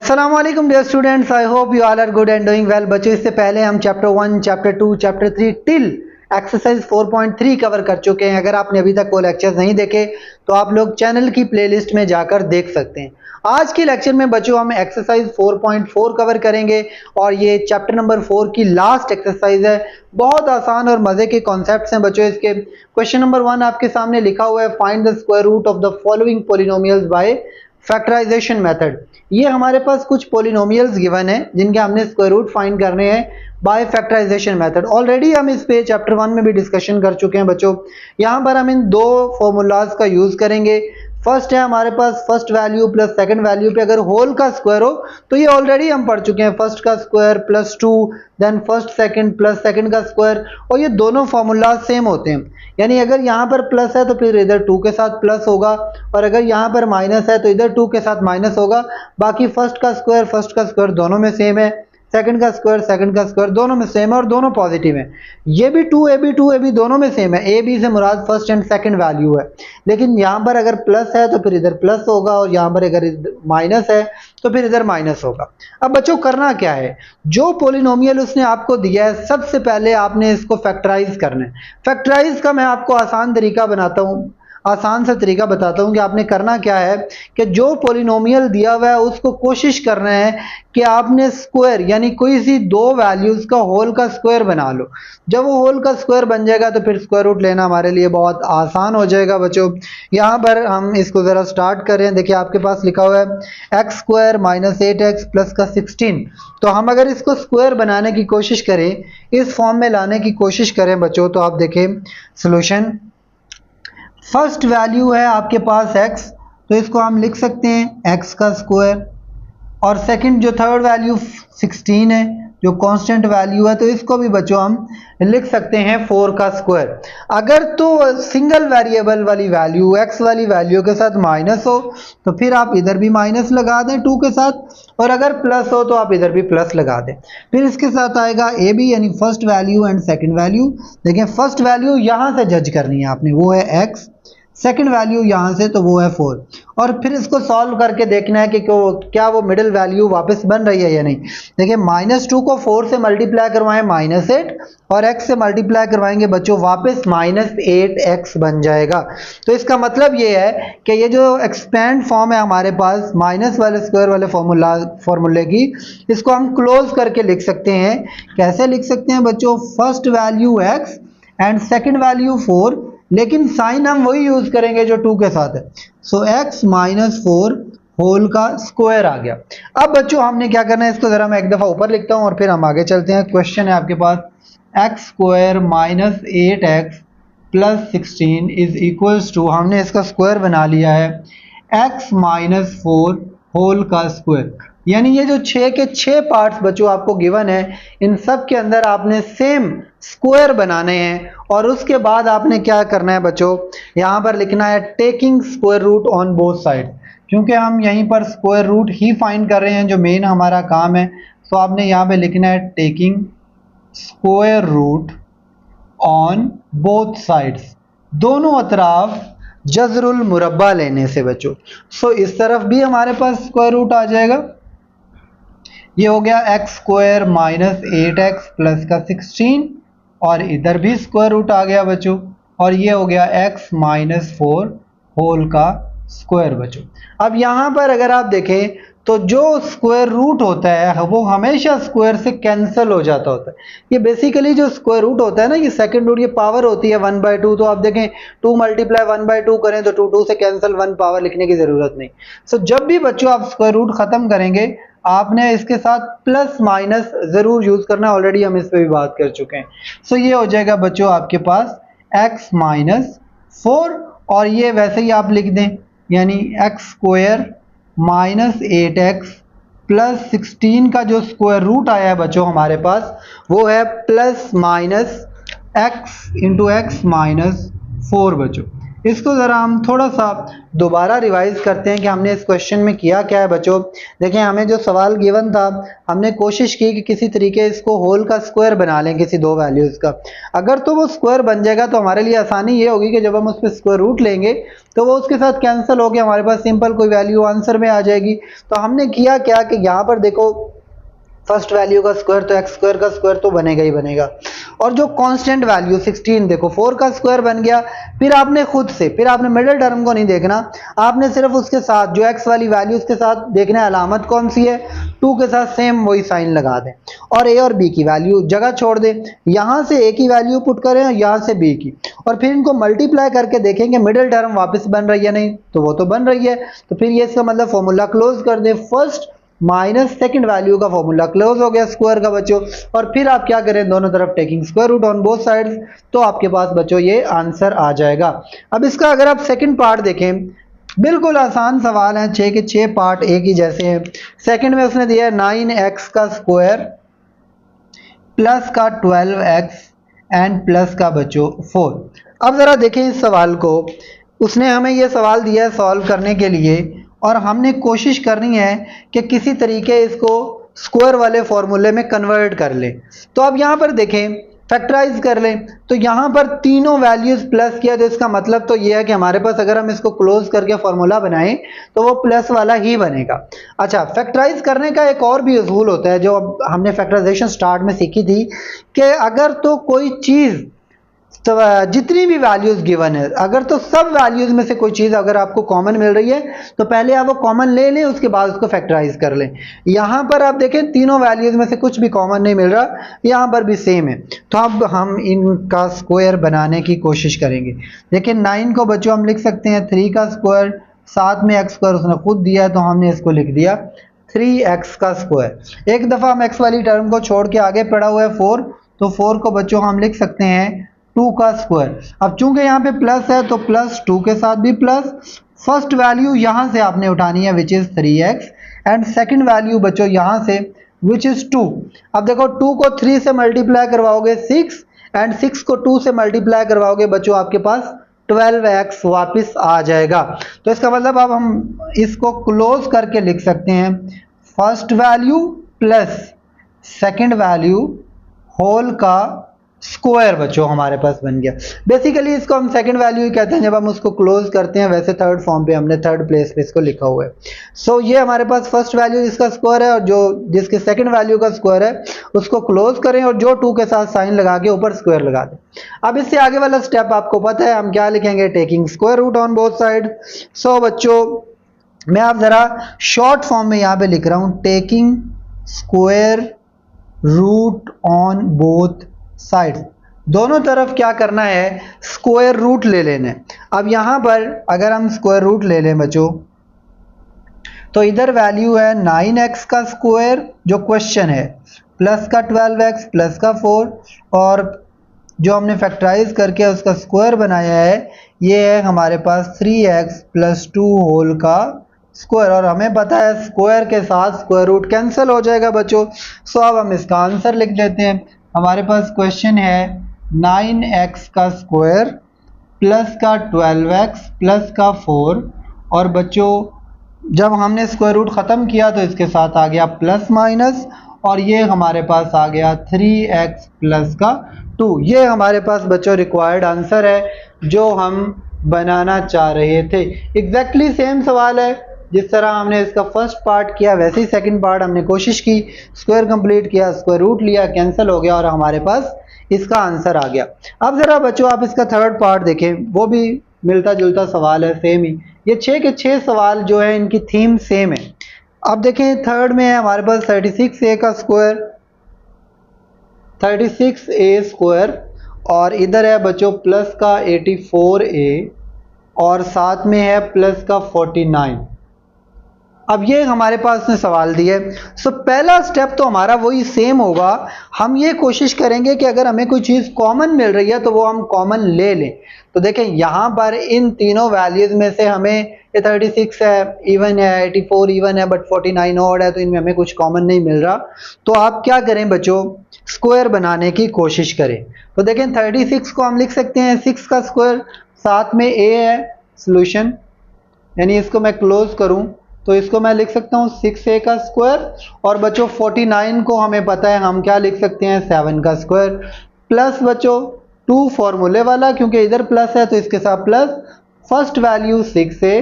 Assalamualaikum dear students, I hope you all are good and doing well। बच्चों इससे पहले हम chapter 1, chapter 2, chapter 3 till exercise 4.3 cover कर चुके हैं। अगर आपने अभी तक वो लेक्चर्स नहीं देखे तो आप लोग चैनल की प्लेलिस्ट में जाकर देख सकते हैं। आज के लेक्चर में बच्चों हम एक्सरसाइज 4.4 कवर करेंगे और ये चैप्टर नंबर 4 की लास्ट एक्सरसाइज है। बहुत आसान और मजे के कॉन्सेप्ट्स हैं बच्चों इसके। क्वेश्चन नंबर 1 आपके सामने लिखा हुआ है, find the square root of the following polynomials by factorisation method. ये हमारे पास कुछ पॉलिनोमियल्स गिवन है जिनके हमने स्क्वायर रूट फाइंड करने हैं बाय फैक्टराइजेशन मेथड। ऑलरेडी हम इस पे चैप्टर 1 में भी डिस्कशन कर चुके हैं बच्चों। यहाँ पर हम इन दो फॉर्मूलाज का यूज करेंगे। फर्स्ट है हमारे पास first value plus second value पे अगर होल का स्क्वायर हो तो ये ऑलरेडी हम पढ़ चुके हैं, फर्स्ट का square plus 2, then first second plus second का स्क्वायर, और ये दोनों फॉर्मूलाज सेम होते हैं। यानी अगर यहाँ पर प्लस है तो फिर इधर 2 के साथ प्लस होगा, और अगर यहाँ पर माइनस है तो इधर 2 के साथ माइनस होगा। बाकी फर्स्ट का स्क्वायर दोनों में सेम है, सेकंड का स्क्वायर दोनों में सेम है और दोनों पॉजिटिव हैं। ये भी 2ab दोनों में सेम है। ए बी से मुराद फर्स्ट एंड सेकंड वैल्यू है, लेकिन यहाँ पर अगर प्लस है तो फिर इधर प्लस होगा, और यहाँ पर अगर माइनस है तो फिर इधर माइनस होगा। अब बच्चों करना क्या है, जो पॉलिनोमियल उसने आपको दिया है सबसे पहले आपने इसको फैक्टराइज करना है। फैक्टराइज का मैं आपको आसान तरीका बनाता हूँ, आसान सा तरीका बताता हूं कि आपने करना क्या है कि जो पॉलिनोमियल दिया हुआ है उसको कोशिश करना है कि आपने स्क्वायर यानी कोई सी दो वैल्यूज का होल का स्क्वायर बना लो। जब वो होल का स्क्वायर बन जाएगा तो फिर स्क्वायर रूट लेना हमारे लिए बहुत आसान हो जाएगा बच्चों। यहाँ पर हम इसको ज़रा स्टार्ट कर रहे हैं। देखिए आपके पास लिखा हुआ है x square minus 8x plus का 16। तो हम अगर इसको स्क्वायर बनाने की कोशिश करें, इस फॉर्म में लाने की कोशिश करें बच्चों, तो आप देखें सोल्यूशन। फर्स्ट वैल्यू है आपके पास x, तो इसको हम लिख सकते हैं x का स्क्वायर, और सेकंड जो थर्ड वैल्यू 16 है जो कांस्टेंट वैल्यू है, तो इसको भी बच्चों हम लिख सकते हैं 4 का स्क्वायर। अगर तो सिंगल वेरिएबल वाली वैल्यू x वाली वैल्यू के साथ माइनस हो तो फिर आप इधर भी माइनस लगा दें 2 के साथ, और अगर प्लस हो तो आप इधर भी प्लस लगा दें। फिर इसके साथ आएगा ए बी यानी first value and second value. देखिए फर्स्ट वैल्यू यहाँ से जज करनी है आपने, वो है x, सेकंड वैल्यू यहाँ से तो वो है 4, और फिर इसको सॉल्व करके देखना है कि क्या वो मिडिल वैल्यू वापस बन रही है या नहीं। देखिए -2 को 4 से मल्टीप्लाई करवाएं -8, और x से मल्टीप्लाई करवाएंगे बच्चों वापस -8x बन जाएगा। तो इसका मतलब ये है कि ये जो एक्सपेंड फॉर्म है हमारे पास माइनस वाले स्क्वायर वाले फॉर्मूले की, इसको हम क्लोज करके लिख सकते हैं। कैसे लिख सकते हैं बच्चों, first value x and second value 4, लेकिन साइन हम वही यूज करेंगे जो 2 के साथ है। सो x माइनस 4 होल का स्क्वायर आ गया। अब बच्चों हमने क्या करना है, इसको जरा मैं एक दफा ऊपर लिखता हूं और फिर हम आगे चलते हैं। क्वेश्चन है आपके पास x square minus 8x plus 16 is equals to, हमने इसका स्क्वायर बना लिया है x माइनस 4 होल का स्क्वायर। यानी ये जो 6 के 6 पार्ट्स बच्चों आपको गिवन है, इन सब के अंदर आपने सेम स्क्वायर बनाने हैं, और उसके बाद आपने क्या करना है बच्चों, यहाँ पर लिखना है taking square root on both side. क्योंकि हम यहीं पर स्क्वायर रूट ही फाइंड कर रहे हैं जो मेन हमारा काम है, तो आपने यहाँ पे लिखना है taking square root on both sides, दोनों अतराफ जजरुल मुरब्बा लेने से बच्चों। सो इस तरफ भी हमारे पास स्क्वायर रूट आ जाएगा। ये हो गया x square minus 8x plus का 16, और इधर भी स्क्वायर रूट आ गया बच्चों, और ये हो गया x माइनस 4 होल का स्क्वायर बच्चों। अब यहाँ पर अगर आप देखें तो जो स्क्वायर रूट होता है वो हमेशा स्क्वायर से कैंसिल हो जाता होता है। ये बेसिकली जो स्क्वायर रूट होता है ना, ये सेकंड रूट, ये पावर होती है 1/2। तो आप देखें 2 मल्टीप्लाई 1/2 करें तो 2 से कैंसिल 1 पावर लिखने की जरूरत नहीं। सो जब भी बच्चों आप स्क्वायर रूट खत्म करेंगे आपने इसके साथ प्लस माइनस जरूर यूज करना है, ऑलरेडी हम इस पे भी बात कर चुके हैं। सो ये हो जाएगा बच्चों आपके पास x माइनस 4, और ये वैसे ही आप लिख दें, यानी x square minus 8x plus 16 का जो स्क्वायर रूट आया है बच्चों हमारे पास, वो है plus minus x into x minus 4 बच्चों। इसको ज़रा हम थोड़ा सा दोबारा रिवाइज करते हैं कि हमने इस क्वेश्चन में किया क्या है बच्चों। देखें, हमें जो सवाल गिवन था, हमने कोशिश की कि किसी तरीके इसको होल का स्क्वायर बना लें किसी दो वैल्यूज़ का। अगर तो वो स्क्वायर बन जाएगा तो हमारे लिए आसानी ये होगी कि जब हम उस पर स्क्वायर रूट लेंगे तो वो उसके साथ कैंसिल होकर हमारे पास सिंपल कोई वैल्यू आंसर में आ जाएगी। तो हमने किया क्या कि यहाँ पर देखो, फर्स्ट वैल्यू का स्क्वायर तो एक्स स्क्वायर का स्क्वायर तो बनेगा ही बनेगा, और जो कांस्टेंट वैल्यू 16 देखो 4 का स्क्वायर बन गया। फिर आपने खुद से, फिर आपने मिडिल टर्म को नहीं देखना, आपने सिर्फ उसके साथ जो एक्स वाली वैल्यू उसके साथ देखना है अलामत कौन सी है, 2 के साथ सेम वही साइन लगा दें और ए और बी की वैल्यू जगह छोड़ दें। यहाँ से ए की वैल्यू पुट करें और यहाँ से बी की, और फिर इनको मल्टीप्लाई करके देखेंगे मिडिल टर्म वापस बन रही है, नहीं तो वो तो बन रही है। तो फिर ये इसका मतलब फॉर्मूला क्लोज कर दें, फर्स्ट माइनस सेकंड वैल्यू का फॉर्मूला क्लोज हो गया स्क्वायर का बच्चों। और फिर आप क्या करें, दोनों तरफ taking square root on both sides, तो आपके पास बच्चों ये आंसर आ जाएगा। अब इसका अगर आप सेकंड पार्ट देखें, बिल्कुल आसान सवाल है, 6 के 6 पार्ट एक ही जैसे हैं। सेकंड में उसने दिया है 9x का स्क्वायर प्लस का 12x एंड प्लस का बच्चों 4। अब जरा देखें इस सवाल को, उसने हमें ये सवाल दिया है सॉल्व करने के लिए, और हमने कोशिश करनी है कि किसी तरीके इसको स्क्वायर वाले फॉर्मूले में कन्वर्ट कर लें। तो अब यहाँ पर देखें, फैक्टराइज कर लें, तो यहाँ पर तीनों वैल्यूज प्लस किया, तो इसका मतलब तो ये है कि हमारे पास अगर हम इसको क्लोज करके फॉर्मूला बनाएं तो वो प्लस वाला ही बनेगा। अच्छा, फैक्टराइज करने का एक और भी उसूल होता है जो हमने फैक्टराइजेशन स्टार्ट में सीखी थी, कि अगर तो कोई चीज़ तो जितनी भी वैल्यूज गिवन है, अगर तो सब वैल्यूज में से कोई चीज़ अगर आपको कॉमन मिल रही है तो पहले आप वो कॉमन ले लें, उसके बाद उसको फैक्टराइज कर लें। यहाँ पर आप देखें तीनों वैल्यूज में से कुछ भी कॉमन नहीं मिल रहा, यहाँ पर भी सेम है। तो अब हम इनका स्क्वायर बनाने की कोशिश करेंगे। देखिए 9 को बच्चों हम लिख सकते हैं 3 का स्क्वायर, साथ में एक्स स्क्वायर उसने खुद दिया है तो हमने इसको लिख दिया 3x का स्क्वायर। एक दफ़ा हम एक्स वाली टर्म को छोड़ के आगे पड़ा हुआ है 4, तो 4 को बच्चों हम लिख सकते हैं 2 का स्क्वायर। अब चूंकि यहाँ पे प्लस है तो प्लस 2 के साथ भी प्लस, फर्स्ट वैल्यू यहाँ से आपने उठानी है which is 3x, and second value बच्चों यहाँ से विच इज़ 2। अब देखो 2 को 3 से मल्टीप्लाई करवाओगे 6, एंड 6 को 2 से मल्टीप्लाई करवाओगे बच्चों आपके पास 12x वापस आ जाएगा। तो इसका मतलब अब हम इसको क्लोज करके लिख सकते हैं first value plus second value whole का स्क्वायर बच्चों हमारे पास बन गया। बेसिकली इसको हम सेकंड वैल्यू ही कहते हैं जब हम उसको क्लोज करते हैं, वैसे थर्ड फॉर्म पे हमने थर्ड प्लेस पे इसको लिखा हुआ है। सो ये हमारे पास फर्स्ट वैल्यू जिसका स्क्वायर है और जो जिसके सेकंड वैल्यू का स्क्वायर है उसको क्लोज करें और जो 2 के साथ साइन लगा के ऊपर स्क्वायर लगा दें। अब इससे आगे वाला स्टेप आपको पता है हम क्या लिखेंगे, taking square root on both side. So बच्चों मैं आप जरा शॉर्ट फॉर्म में यहाँ पे लिख रहा हूँ, taking square root on both side, दोनों तरफ क्या करना है, स्क्वायर रूट ले लेना है। अब यहाँ पर अगर हम स्क्वायर रूट ले लें बच्चों, तो इधर वैल्यू है 9x का स्क्वायर जो क्वेश्चन है, प्लस का 12x प्लस का 4, और जो हमने फैक्टराइज करके उसका स्क्वायर बनाया है ये है हमारे पास 3x प्लस 2 होल का स्क्वायर, और हमें पता है स्क्वायर के साथ स्क्वायर रूट कैंसिल हो जाएगा बच्चों। सो अब हम इसका आंसर लिख देते हैं। हमारे पास क्वेश्चन है 9x का स्क्वायर प्लस का 12x प्लस का 4, और बच्चों जब हमने स्क्वायर रूट ख़त्म किया तो इसके साथ आ गया प्लस माइनस, और ये हमारे पास आ गया 3x प्लस का 2। ये हमारे पास बच्चों रिक्वायर्ड आंसर है जो हम बनाना चाह रहे थे। एग्जैक्टली सेम सवाल है, जिस तरह हमने इसका फर्स्ट पार्ट किया वैसे ही सेकंड पार्ट हमने कोशिश की, स्क्वायर कंप्लीट किया, स्क्वायर रूट लिया, कैंसिल हो गया और हमारे पास इसका आंसर आ गया। अब ज़रा बच्चों आप इसका थर्ड पार्ट देखें, वो भी मिलता जुलता सवाल है, सेम ही। ये 6 के 6 सवाल जो है इनकी थीम सेम है। अब देखें थर्ड में है हमारे पास 36a का स्क्वायर, 36a स्क्वायर, और इधर है बच्चों प्लस का 84a, और साथ में है प्लस का 49। अब ये हमारे पास ने सवाल दिए। सो पहला स्टेप तो हमारा वही सेम होगा, हम ये कोशिश करेंगे कि अगर हमें कोई चीज़ कॉमन मिल रही है तो वो हम कॉमन ले लें। तो देखें यहाँ पर इन तीनों वैल्यूज़ में से हमें ये 36 है इवन है, 84 इवन है, बट 49 ऑड है, तो इनमें हमें कुछ कॉमन नहीं मिल रहा। तो आप क्या करें बच्चों, स्क्वायर बनाने की कोशिश करें। तो देखें 36 को हम लिख सकते हैं 6 का स्क्वायर, साथ में a है सॉल्यूशन, यानी इसको मैं क्लोज करूं तो इसको मैं लिख सकता हूं 6a का स्क्वायर, और बच्चों 49 को हमें पता है हम क्या लिख सकते हैं 7 का स्क्वायर, प्लस बच्चों 2 फॉर्मूले वाला, क्योंकि इधर प्लस है तो इसके साथ प्लस, फर्स्ट वैल्यू 6a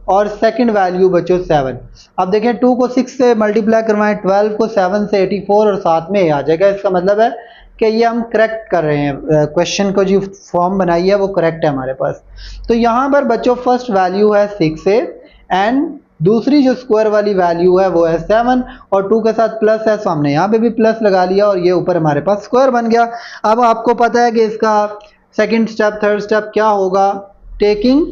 और सेकंड वैल्यू बच्चों 7। अब देखें 2 को 6 से मल्टीप्लाई करवाएं, 12 को 7 से 84 और साथ में आ जाएगा। इसका मतलब है कि ये हम करेक्ट कर रहे हैं, क्वेश्चन को जो फॉर्म बनाई है वो करेक्ट है हमारे पास। तो यहाँ पर बच्चों फर्स्ट वैल्यू है 6a एंड दूसरी जो स्क्वायर वाली वैल्यू है वो है 7 और 2 के साथ प्लस है, तो हमने यहाँ पे भी प्लस लगा लिया और ये ऊपर हमारे पास स्क्वायर बन गया। अब आपको पता है कि इसका सेकंड स्टेप थर्ड स्टेप क्या होगा, taking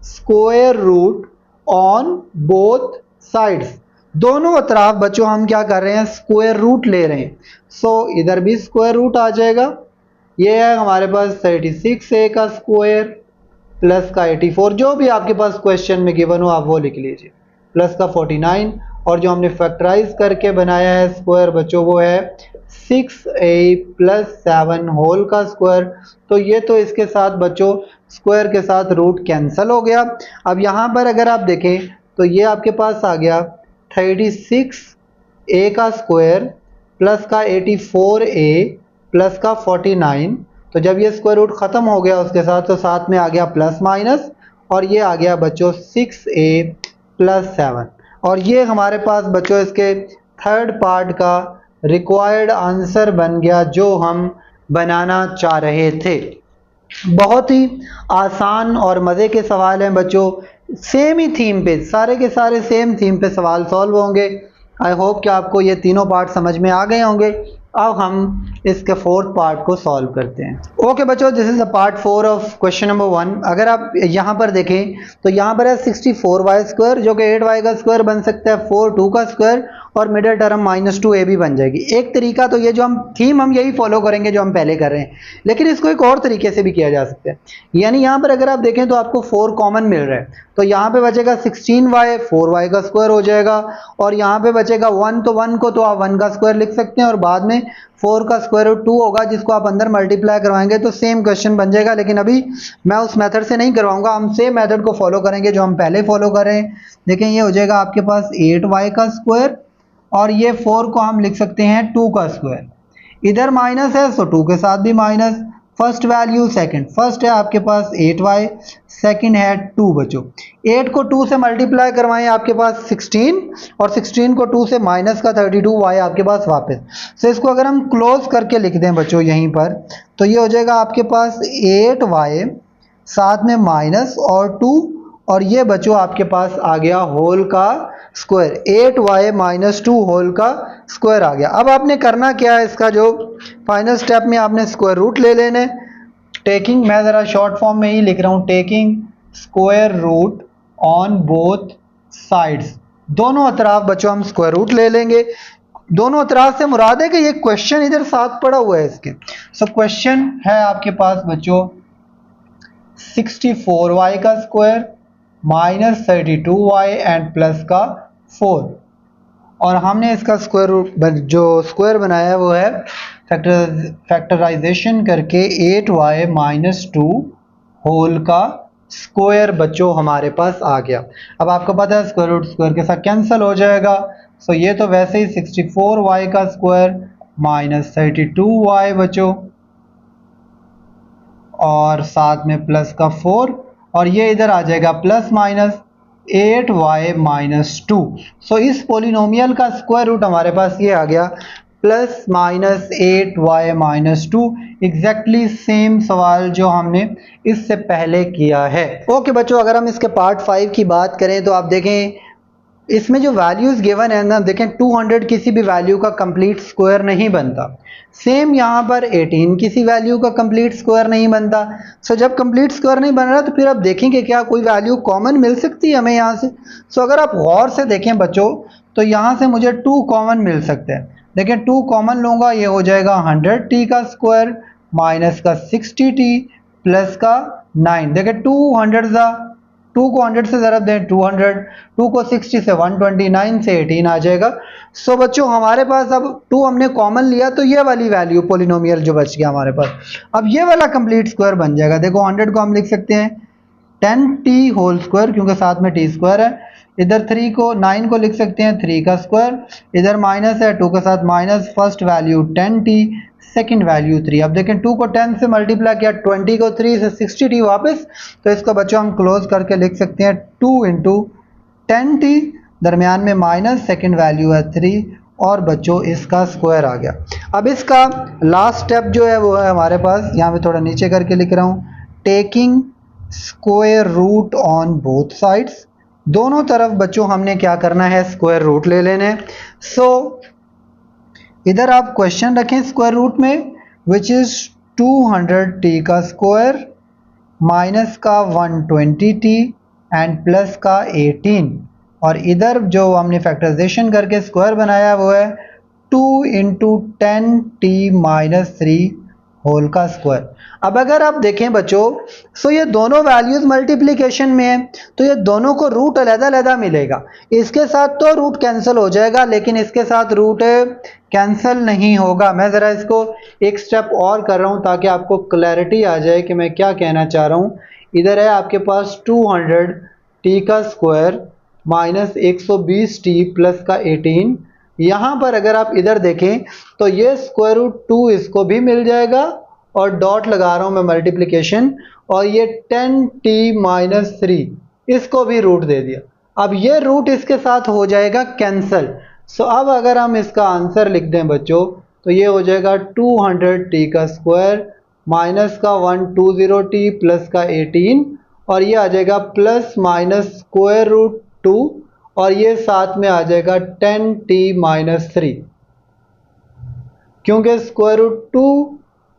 square root on both sides, दोनों अतराफ बच्चों हम क्या कर रहे हैं स्क्वायर रूट ले रहे हैं। सो इधर भी स्क्वायर रूट आ जाएगा, ये है हमारे पास 36a का स्क्वायर प्लस का 84, जो भी आपके पास क्वेश्चन में गिवन हो आप वो लिख लीजिए, प्लस का 49, और जो हमने फैक्टराइज करके बनाया है स्क्वायर बच्चों वो है 6a प्लस 7 होल का स्क्वायर। तो ये तो इसके साथ बच्चों स्क्वायर के साथ रूट कैंसिल हो गया। अब यहाँ पर अगर आप देखें तो ये आपके पास आ गया 36a का स्क्वायर प्लस का 84a प्लस का 49, तो जब ये स्क्वायर रूट ख़त्म हो गया उसके साथ तो साथ में आ गया प्लस माइनस, और ये आ गया बच्चों 6a प्लस 7, और ये हमारे पास बच्चों इसके थर्ड पार्ट का रिक्वायर्ड आंसर बन गया जो हम बनाना चाह रहे थे। बहुत ही आसान और मज़े के सवाल हैं बच्चों, सेम ही थीम पे, सारे के सारे सेम थीम पे सवाल सॉल्व होंगे। आई होप कि आपको ये तीनों पार्ट समझ में आ गए होंगे। अब हम इसके फोर्थ पार्ट को सॉल्व करते हैं। ओके बच्चों, this is the part 4 of question number 1। अगर आप यहाँ पर देखें तो यहाँ पर है 64y स्क्वायर जो कि 8y का स्क्वायर बन सकता है, 4 2 का स्क्वायर और मिडिल टर्म -2a भी बन जाएगी। एक तरीका तो ये जो हम थीम हम यही फॉलो करेंगे जो हम पहले कर रहे हैं, लेकिन इसको एक और तरीके से भी किया जा सकता है। यानी यहाँ पर अगर आप देखें तो आपको 4 कॉमन मिल रहा है, तो यहाँ पे बचेगा 16y, 4y का स्क्वायर हो जाएगा, और यहाँ पे बचेगा 1, तो 1 को तो आप 1 का स्क्वायर लिख सकते हैं और बाद में 4 का स्क्वायर रूट 2 होगा जिसको आप अंदर मल्टीप्लाई करवाएंगे तो सेम क्वेश्चन बन जाएगा। लेकिन अभी मैं उस मेथड से नहीं करवाऊंगा, हम सेम मेथड को फॉलो करेंगे जो हम पहले फॉलो कर रहे हैं। देखें ये हो जाएगा आपके पास 8y का स्क्वायर और ये 4 को हम लिख सकते हैं 2 का स्क्वायर, इधर माइनस है सो 2 के साथ भी minus, first value second, first है आपके पास 8y, सेकंड है 2 बच्चों। 8 को 2 से मल्टीप्लाई करवाएं आपके पास 16 और 16 को 2 से माइनस का 32y आपके पास वापस। तो इसको अगर हम क्लोज करके लिख दें बच्चों यहीं पर तो ये हो जाएगा आपके पास 8y साथ में माइनस और 2, और ये बच्चों आपके पास आ गया होल का स्क्वायर, 8y माइनस 2 होल का स्क्वायर आ गया। अब आपने करना क्या है, इसका जो फाइनल स्टेप में आपने स्क्वायर रूट ले लेने, टेकिंग, मैं ज़रा शॉर्ट फॉर्म में ही लिख रहा हूँ, taking square root on both sides, दोनों अतराफ बच्चों हम स्क्वायर रूट ले लेंगे। दोनों अतराफ से मुराद है कि ये क्वेश्चन इधर साथ पड़ा हुआ है इसके। सो क्वेश्चन है आपके पास बच्चों 64y का square minus 32y and plus का 4, और हमने इसका स्क्वायर रूट जो स्क्वायर बनाया है वो है फैक्टराइजेशन करके 8y माइनस 2 होल का स्क्वायर बच्चों हमारे पास आ गया। अब आपको पता है स्क्वायर रूट स्क्वायर के साथ कैंसिल हो जाएगा, सो ये तो वैसे ही 64y का स्क्वायर माइनस 32y बच्चों और साथ में प्लस का 4, और ये इधर आ जाएगा प्लस माइनस 8y माइनस 2। सो इस पोलिनोमियल का स्क्वायर रूट हमारे पास ये आ गया plus minus 8y minus 2, exactly same सवाल जो हमने इससे पहले किया है। ओके बच्चों, अगर हम इसके पार्ट 5 की बात करें तो आप देखें इसमें जो वैल्यूज गिवन है ना, देखें 200 किसी भी वैल्यू का कंप्लीट स्क्वायर नहीं बनता, सेम यहाँ पर 18 किसी वैल्यू का कंप्लीट स्क्वायर नहीं बनता। सो जब कंप्लीट स्क्वायर नहीं बन रहा तो फिर आप देखेंगे क्या कोई वैल्यू कॉमन मिल सकती है हमें यहाँ से। सो अगर आप गौर से देखें बच्चों तो यहाँ से मुझे 2 कॉमन मिल सकते हैं। देखें 2 कॉमन लूँगा, ये हो जाएगा 100t का स्क्वायर माइनस का 60t प्लस का 9। देखें 2 100 2 को 100 से ज़रब दें 200, 2 को 60 से 129 से 18 आ जाएगा। सो बच्चों हमारे पास अब 2 हमने कॉमन लिया तो ये वाली वैल्यू पोलिनोमियल जो बच गया हमारे पास, अब ये वाला कंप्लीट स्क्वायर बन जाएगा। देखो 100 को हम लिख सकते हैं 10t होल स्क्वायर क्योंकि साथ में t स्क्वायर है, इधर 9 को लिख सकते हैं 3 का स्क्वायर, इधर माइनस है 2 के साथ minus, first value 10t, second value 3। अब देखें 2 को 10 से मल्टीप्लाई किया, 20 को 3 से 60t वापस, तो इसको बच्चों हम क्लोज करके लिख सकते हैं 2 इंटू 10t, दरमियान में माइनस, सेकंड वैल्यू है 3 और बच्चों इसका स्क्वायर आ गया। अब इसका लास्ट स्टेप जो है वो है हमारे पास, यहाँ पे थोड़ा नीचे करके लिख रहा हूँ, taking square root on both sides. दोनों तरफ बच्चों हमने क्या करना है, स्क्वायर रूट ले लेने। सो इधर आप क्वेश्चन रखें स्क्वायर रूट में, विच इज 200t का स्क्वायर माइनस का 120t एंड प्लस का 18, और इधर जो हमने फैक्टराइजेशन करके स्क्वायर बनाया वो है 2 इंटू 10t माइनस 3 होल का स्क्वायर। अब अगर आप देखें बच्चों, सो ये दोनों वैल्यूज मल्टीप्लिकेशन में है तो ये दोनों को रूट अलग-अलग मिलेगा। इसके साथ तो रूट कैंसिल हो जाएगा लेकिन इसके साथ रूट कैंसिल नहीं होगा। मैं ज़रा इसको एक स्टेप और कर रहा हूँ ताकि आपको क्लैरिटी आ जाए कि मैं क्या कहना चाह रहा हूँ। इधर है आपके पास 200t का स्क्वायर माइनस 120t प्लस का 18। यहाँ पर अगर आप इधर देखें तो ये स्क्वायर रूट 2 इसको भी मिल जाएगा और डॉट लगा रहा हूँ मैं मल्टीप्लिकेशन, और ये 10t माइनस 3 इसको भी रूट दे दिया। अब ये रूट इसके साथ हो जाएगा कैंसिल। सो अब अगर हम इसका आंसर लिख दें बच्चों तो ये हो जाएगा 200t का स्क्वायर माइनस का 120t प्लस का 18, और ये आ जाएगा प्लस माइनस स्क्वायर रूट 2 और ये साथ में आ जाएगा 10t माइनस 3, क्योंकि स्क्वायर रूट 2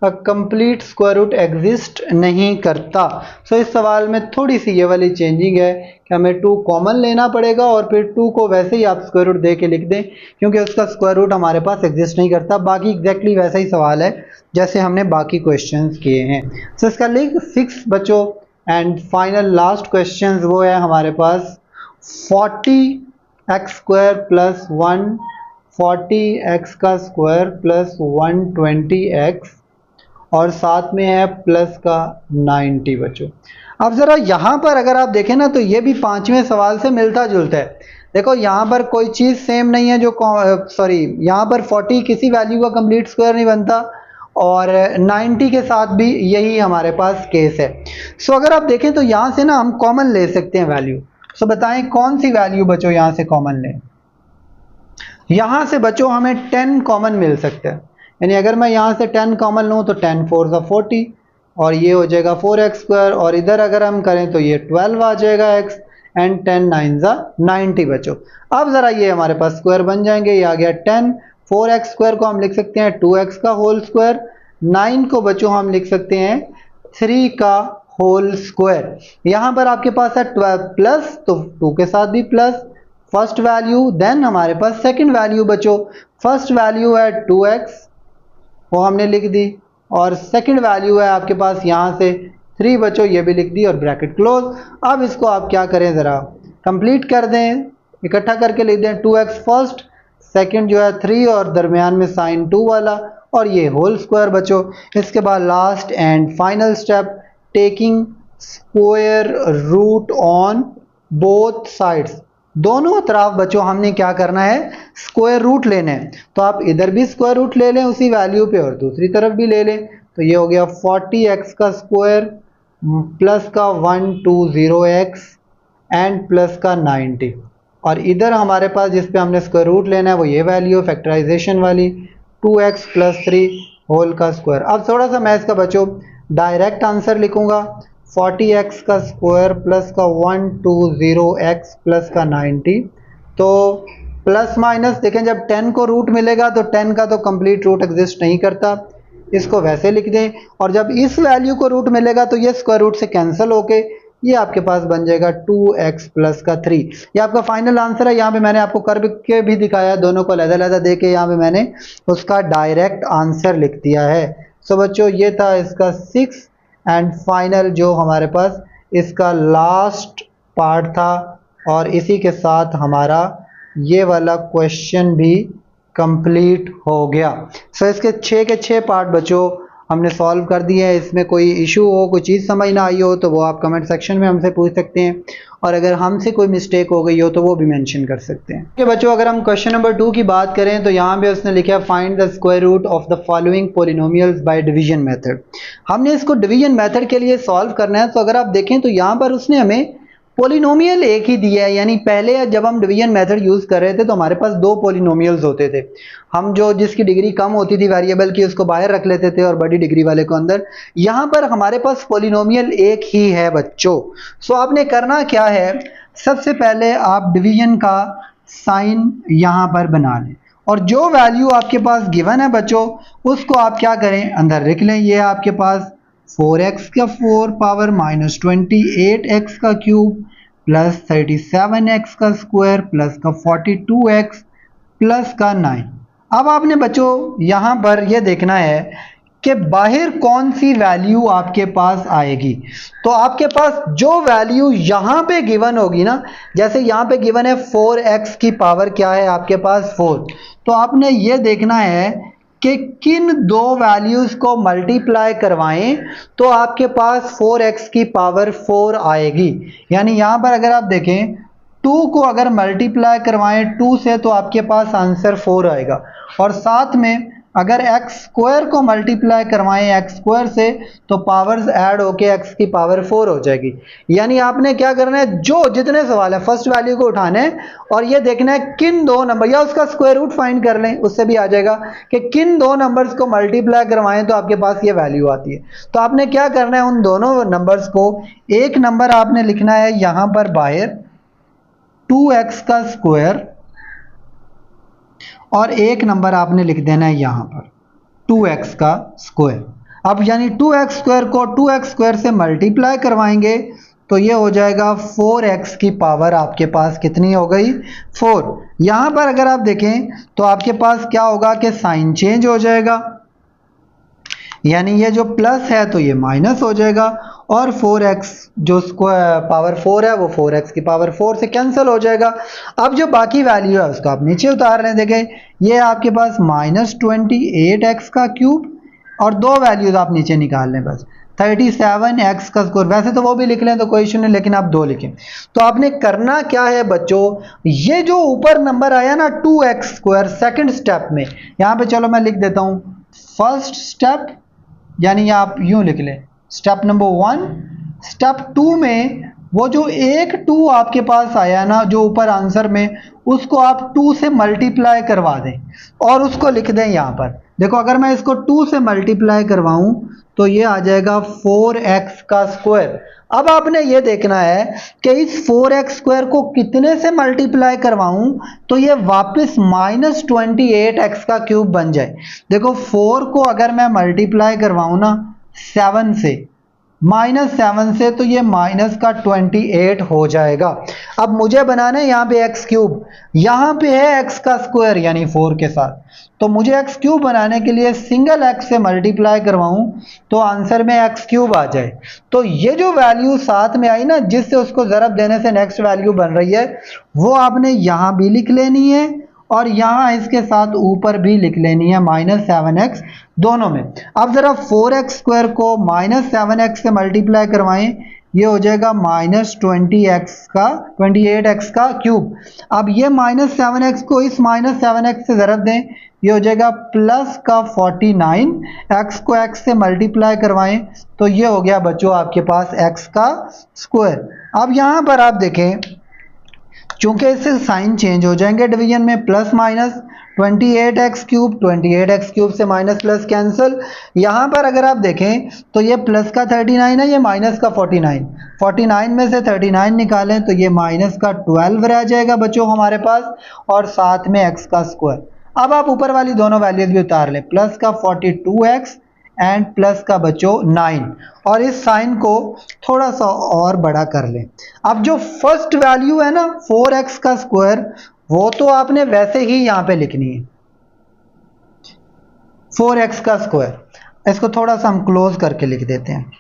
का कंप्लीट स्क्वायर रूट एग्जिस्ट नहीं करता। सो इस सवाल में थोड़ी सी ये वाली चेंजिंग है कि हमें 2 कॉमन लेना पड़ेगा और फिर 2 को वैसे ही आप स्क्वायर रूट दे के लिख दें क्योंकि उसका स्क्वायर रूट हमारे पास एग्जिस्ट नहीं करता। बाकी एग्जैक्टली वैसा ही सवाल है जैसे हमने बाकी क्वेश्चंस किए हैं। सो इसका लिंक 6 बच्चों एंड फाइनल लास्ट क्वेश्चन वो है हमारे पास 40x स्क्वायर प्लस 140x का स्क्वायर प्लस 120x और साथ में है प्लस का 90 बच्चों। अब ज़रा यहाँ पर अगर आप देखें ना तो ये भी 5वें सवाल से मिलता जुलता है। देखो यहाँ पर कोई चीज़ सेम नहीं है, जो यहाँ पर 40 किसी वैल्यू का कंप्लीट स्क्वायर नहीं बनता और 90 के साथ भी यही हमारे पास केस है। सो अगर आप देखें तो यहाँ से ना हम कॉमन ले सकते हैं वैल्यू। सो बताएं कौन सी वैल्यू बच्चों यहाँ से कॉमन लें। यहाँ से बच्चों हमें 10 कॉमन मिल सकता है, यानी अगर मैं यहाँ से 10 कॉमन लूँ तो 10 4 ज़ा 40 और ये हो जाएगा 4x स्क्वायर, और इधर अगर हम करें तो ये 12 आ जाएगा x एंड 10 9 ज़ा 90 बच्चों। अब ज़रा ये हमारे पास स्क्वायर बन जाएंगे। ये आ गया 10, 4x स्क्वायर को हम लिख सकते हैं 2x का होल स्क्वायर, 9 को बच्चों हम लिख सकते हैं 3 का होल स्क्वायर। यहाँ पर आपके पास है 12 प्लस, तो 2 के साथ भी प्लस, फर्स्ट वैल्यू, देन हमारे पास सेकंड वैल्यू बच्चों। फर्स्ट वैल्यू है 2x वो हमने लिख दी और सेकंड वैल्यू है आपके पास यहाँ से 3 बच्चों, ये भी लिख दी और ब्रैकेट क्लोज। अब इसको आप क्या करें, ज़रा कंप्लीट कर दें, इकट्ठा करके लिख दें 2x फर्स्ट, सेकंड जो है 3 और दरमियान में साइन 2 वाला और ये होल स्क्वायर बच्चों। इसके बाद last and final step, taking square root on both sides. दोनों तरफ बच्चों हमने क्या करना है, स्क्वायर रूट लेने हैं। तो आप इधर भी स्क्वायर रूट ले लें उसी वैल्यू पे और दूसरी तरफ भी ले लें। तो ये हो गया 40x का स्क्वायर प्लस का 120x एंड प्लस का 90, और इधर हमारे पास जिस पे हमने स्क्वायर रूट लेना है वो ये वैल्यू फैक्टराइजेशन वाली 2x प्लस 3 होल का स्क्वायर। अब थोड़ा सा मैं इसका बच्चों डायरेक्ट आंसर लिखूंगा, 40x का स्क्वायर प्लस का 120x प्लस का 90। तो प्लस माइनस देखें, जब 10 को रूट मिलेगा तो 10 का तो कंप्लीट रूट एग्जिस्ट नहीं करता, इसको वैसे लिख दें, और जब इस वैल्यू को रूट मिलेगा तो ये स्क्वायर रूट से कैंसिल होके ये आपके पास बन जाएगा 2x प्लस का 3। ये आपका फाइनल आंसर है। यहाँ पे मैंने आपको कर के भी दिखाया, दोनों को अलग-अलग दे के यहाँ पे मैंने उसका डायरेक्ट आंसर लिख दिया है। सो बच्चों ये था इसका 6 एंड फाइनल जो हमारे पास इसका लास्ट पार्ट था और इसी के साथ हमारा ये वाला क्वेश्चन भी कंप्लीट हो गया। सो इसके 6 के 6 पार्ट बच्चों हमने सॉल्व कर दिए हैं। इसमें कोई इशू हो, कोई चीज़ समझ ना आई हो तो वो आप कमेंट सेक्शन में हमसे पूछ सकते हैं, और अगर हमसे कोई मिस्टेक हो गई हो तो वो भी मेंशन कर सकते हैं। okay, बच्चों अगर हम क्वेश्चन नंबर 2 की बात करें तो यहाँ पे उसने लिखा है find the square root of the following polynomials by division method. हमने इसको डिवीजन मेथड के लिए सॉल्व करना है। तो अगर आप देखें तो यहाँ पर उसने हमें पॉलिनोमियल एक ही दिया है, यानी पहले जब हम डिवीजन मेथड यूज कर रहे थे तो हमारे पास 2 पॉलिनोमियल्स होते थे। हम जो जिसकी डिग्री कम होती थी वेरिएबल की उसको बाहर रख लेते थे और बड़ी डिग्री वाले को अंदर। यहाँ पर हमारे पास पॉलिनोमियल एक ही है बच्चों। सो आपने करना क्या है, सबसे पहले आप डिवीजन का साइन यहाँ पर बना लें और जो वैल्यू आपके पास गिवन है बच्चों उसको आप क्या करें, अंदर लिख लें। ये आपके पास 4x का 4 पावर माइनस 28x का क्यूब प्लस 37x का स्क्वायर प्लस का 42x प्लस का 9। अब आपने बच्चों यहाँ पर यह देखना है कि बाहर कौन सी वैल्यू आपके पास आएगी। तो आपके पास जो वैल्यू यहाँ पे गिवन होगी ना, जैसे यहाँ पे गिवन है 4x की पावर क्या है आपके पास 4, तो आपने ये देखना है कि किन दो वैल्यूज को मल्टीप्लाई करवाएं तो आपके पास 4x की पावर 4 आएगी। यानी यहाँ पर अगर आप देखें 2 को अगर मल्टीप्लाई करवाएं 2 से तो आपके पास आंसर 4 आएगा, और साथ में अगर x स्क्वायर को मल्टीप्लाई करवाएं x स्क्वायर से तो पावर्स ऐड होके x की पावर 4 हो जाएगी। यानी आपने क्या करना है, जो जितने सवाल है फर्स्ट वैल्यू को उठाना है और ये देखना है किन दो नंबर, या उसका स्क्वायर रूट फाइंड कर लें उससे भी आ जाएगा कि किन दो नंबर्स को मल्टीप्लाई करवाएं तो आपके पास ये वैल्यू आती है। तो आपने क्या करना है, उन दोनों नंबर्स को, एक नंबर आपने लिखना है यहाँ पर बाहर 2x का स्क्वायर और एक नंबर आपने लिख देना है यहाँ पर 2x का स्क्वायर। अब यानी 2x स्क्वायर को 2x स्क्वायर से मल्टीप्लाई करवाएंगे तो ये हो जाएगा 4x की पावर आपके पास कितनी हो गई 4। यहाँ पर अगर आप देखें तो आपके पास क्या होगा कि साइन चेंज हो जाएगा, यानी ये जो प्लस है तो ये माइनस हो जाएगा, और 4x जो स्क्वायर पावर 4 है वो 4x की पावर 4 से कैंसिल हो जाएगा। अब जो बाकी वैल्यू है उसको आप नीचे उतार लें। देखें ये आपके पास माइनस 28x का क्यूब और दो वैल्यूज आप नीचे निकाल लें, बस 37x का स्क्वायर। वैसे तो वो भी लिख लें तो कोई इशू नहीं, लेकिन आप 2 लिखें। तो आपने करना क्या है बच्चों, ये जो ऊपर नंबर आया ना 2x स्क्वायर, सेकेंड स्टेप में यहाँ पे चलो मैं लिख देता हूँ फर्स्ट स्टेप, यानी आप यूं लिख लें स्टेप नंबर 1। स्टेप 2 में वो जो एक 2 आपके पास आया ना जो ऊपर आंसर में, उसको आप 2 से मल्टीप्लाई करवा दें और उसको लिख दें यहाँ पर। देखो अगर मैं इसको 2 से मल्टीप्लाई करवाऊं तो ये आ जाएगा 4x का स्क्वायर। अब आपने ये देखना है कि इस 4x स्क्वायर को कितने से मल्टीप्लाई करवाऊं तो ये वापस माइनस 28x का क्यूब बन जाए। देखो 4 को अगर मैं मल्टीप्लाई करवाऊं ना 7 से, माइनस 7 से, तो ये माइनस का 28 हो जाएगा। अब मुझे बनाना है यहाँ पे एक्स क्यूब, यहाँ पे है एक्स का स्क्वायर यानी 4 के साथ, तो मुझे एक्स क्यूब बनाने के लिए सिंगल एक्स से मल्टीप्लाई करवाऊं तो आंसर में एक्स क्यूब आ जाए। तो ये जो वैल्यू साथ में आई ना जिससे उसको ज़रब देने से नेक्स्ट वैल्यू बन रही है वो आपने यहाँ भी लिख लेनी है और यहाँ इसके साथ ऊपर भी लिख लेनी है -7x दोनों में। अब ज़रा 4x स्क्वायर को -7x से मल्टीप्लाई करवाएं, ये हो जाएगा -28x का क्यूब। अब ये -7x को इस -7x से ज़रब दें, ये हो जाएगा प्लस का 49। x को x से मल्टीप्लाई करवाएं तो ये हो गया बच्चों आपके पास x का स्क्वायर। अब यहाँ पर आप देखें चूंकि इससे साइन चेंज हो जाएंगे डिवीजन में, प्लस माइनस 28x क्यूब से माइनस प्लस कैंसिल। यहाँ पर अगर आप देखें तो ये प्लस का 39 है, ये माइनस का 49 में से 39 निकालें तो ये माइनस का 12 रह जाएगा बच्चों हमारे पास, और साथ में x का स्क्वायर। अब आप ऊपर वाली दोनों वैल्यूज भी उतार लें, प्लस का 42x एंड प्लस का बच्चों 9, और इस साइन को थोड़ा सा और बड़ा कर लें। अब जो फर्स्ट वैल्यू है ना 4x का स्क्वायर, वो तो आपने वैसे ही यहाँ पे लिखनी है 4x का स्क्वायर। इसको थोड़ा सा हम क्लोज करके लिख देते हैं।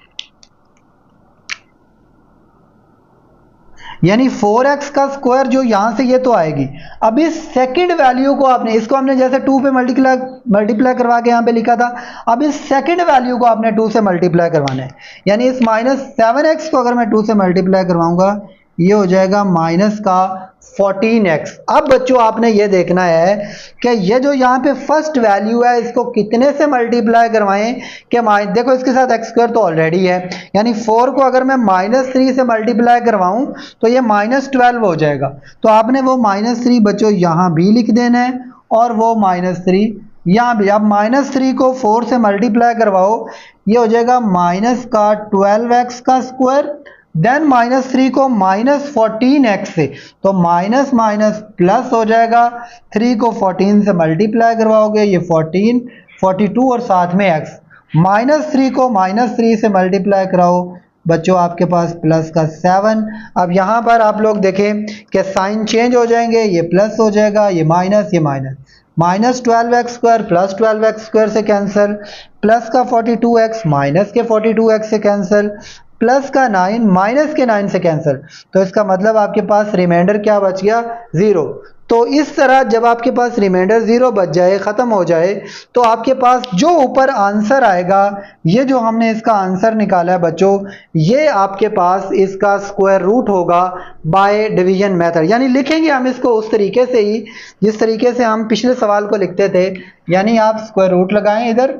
यानी 4x का स्क्वायर जो यहाँ से ये तो आएगी। अब इस सेकंड वैल्यू को आपने, इसको हमने जैसे 2 पे मल्टीप्लाई करवा के यहाँ पे लिखा था, अब इस सेकंड वैल्यू को आपने 2 से मल्टीप्लाई करवाना है। यानी इस -7x को अगर मैं 2 से मल्टीप्लाई करवाऊंगा, ये हो जाएगा माइनस का 14x। अब बच्चों आपने ये देखना है कि ये जो यहाँ पे फर्स्ट वैल्यू है इसको कितने से मल्टीप्लाई करवाएं कि देखो इसके साथ x स्क्वायर तो ऑलरेडी है, यानी 4 को अगर मैं -3 से मल्टीप्लाई करवाऊं तो ये -12 हो जाएगा। तो आपने वो -3 बच्चों यहाँ भी लिख देना है और वो -3 यहाँ भी। अब -3 को 4 से मल्टीप्लाई करवाओ, ये हो जाएगा माइनस का 12x का स्क्वायर, देन -3 को -14x से, तो माइनस माइनस प्लस हो जाएगा। 3 को 14 से मल्टीप्लाई करवाओगे, ये 14 42 और साथ में x। -3 को -3 से मल्टीप्लाई कराओ बच्चों, आपके पास प्लस का 7। अब यहाँ पर आप लोग देखें कि साइन चेंज हो जाएंगे, ये प्लस हो जाएगा, ये माइनस, ये minus. -12x square plus 12x square से कैंसिल, प्लस का 42x माइनस के 42x से कैंसिल, प्लस का 9 माइनस के 9 से कैंसिल। तो इसका मतलब आपके पास रिमाइंडर क्या बच गया, 0। तो इस तरह जब आपके पास रिमाइंडर 0 बच जाए, ख़त्म हो जाए, तो आपके पास जो ऊपर आंसर आएगा, ये जो हमने इसका आंसर निकाला है बच्चों, ये आपके पास इसका स्क्वायर रूट होगा बाय डिवीजन मेथड। यानी लिखेंगे हम इसको उस तरीके से ही जिस तरीके से हम पिछले सवाल को लिखते थे। यानी आप स्क्वायर रूट लगाएं इधर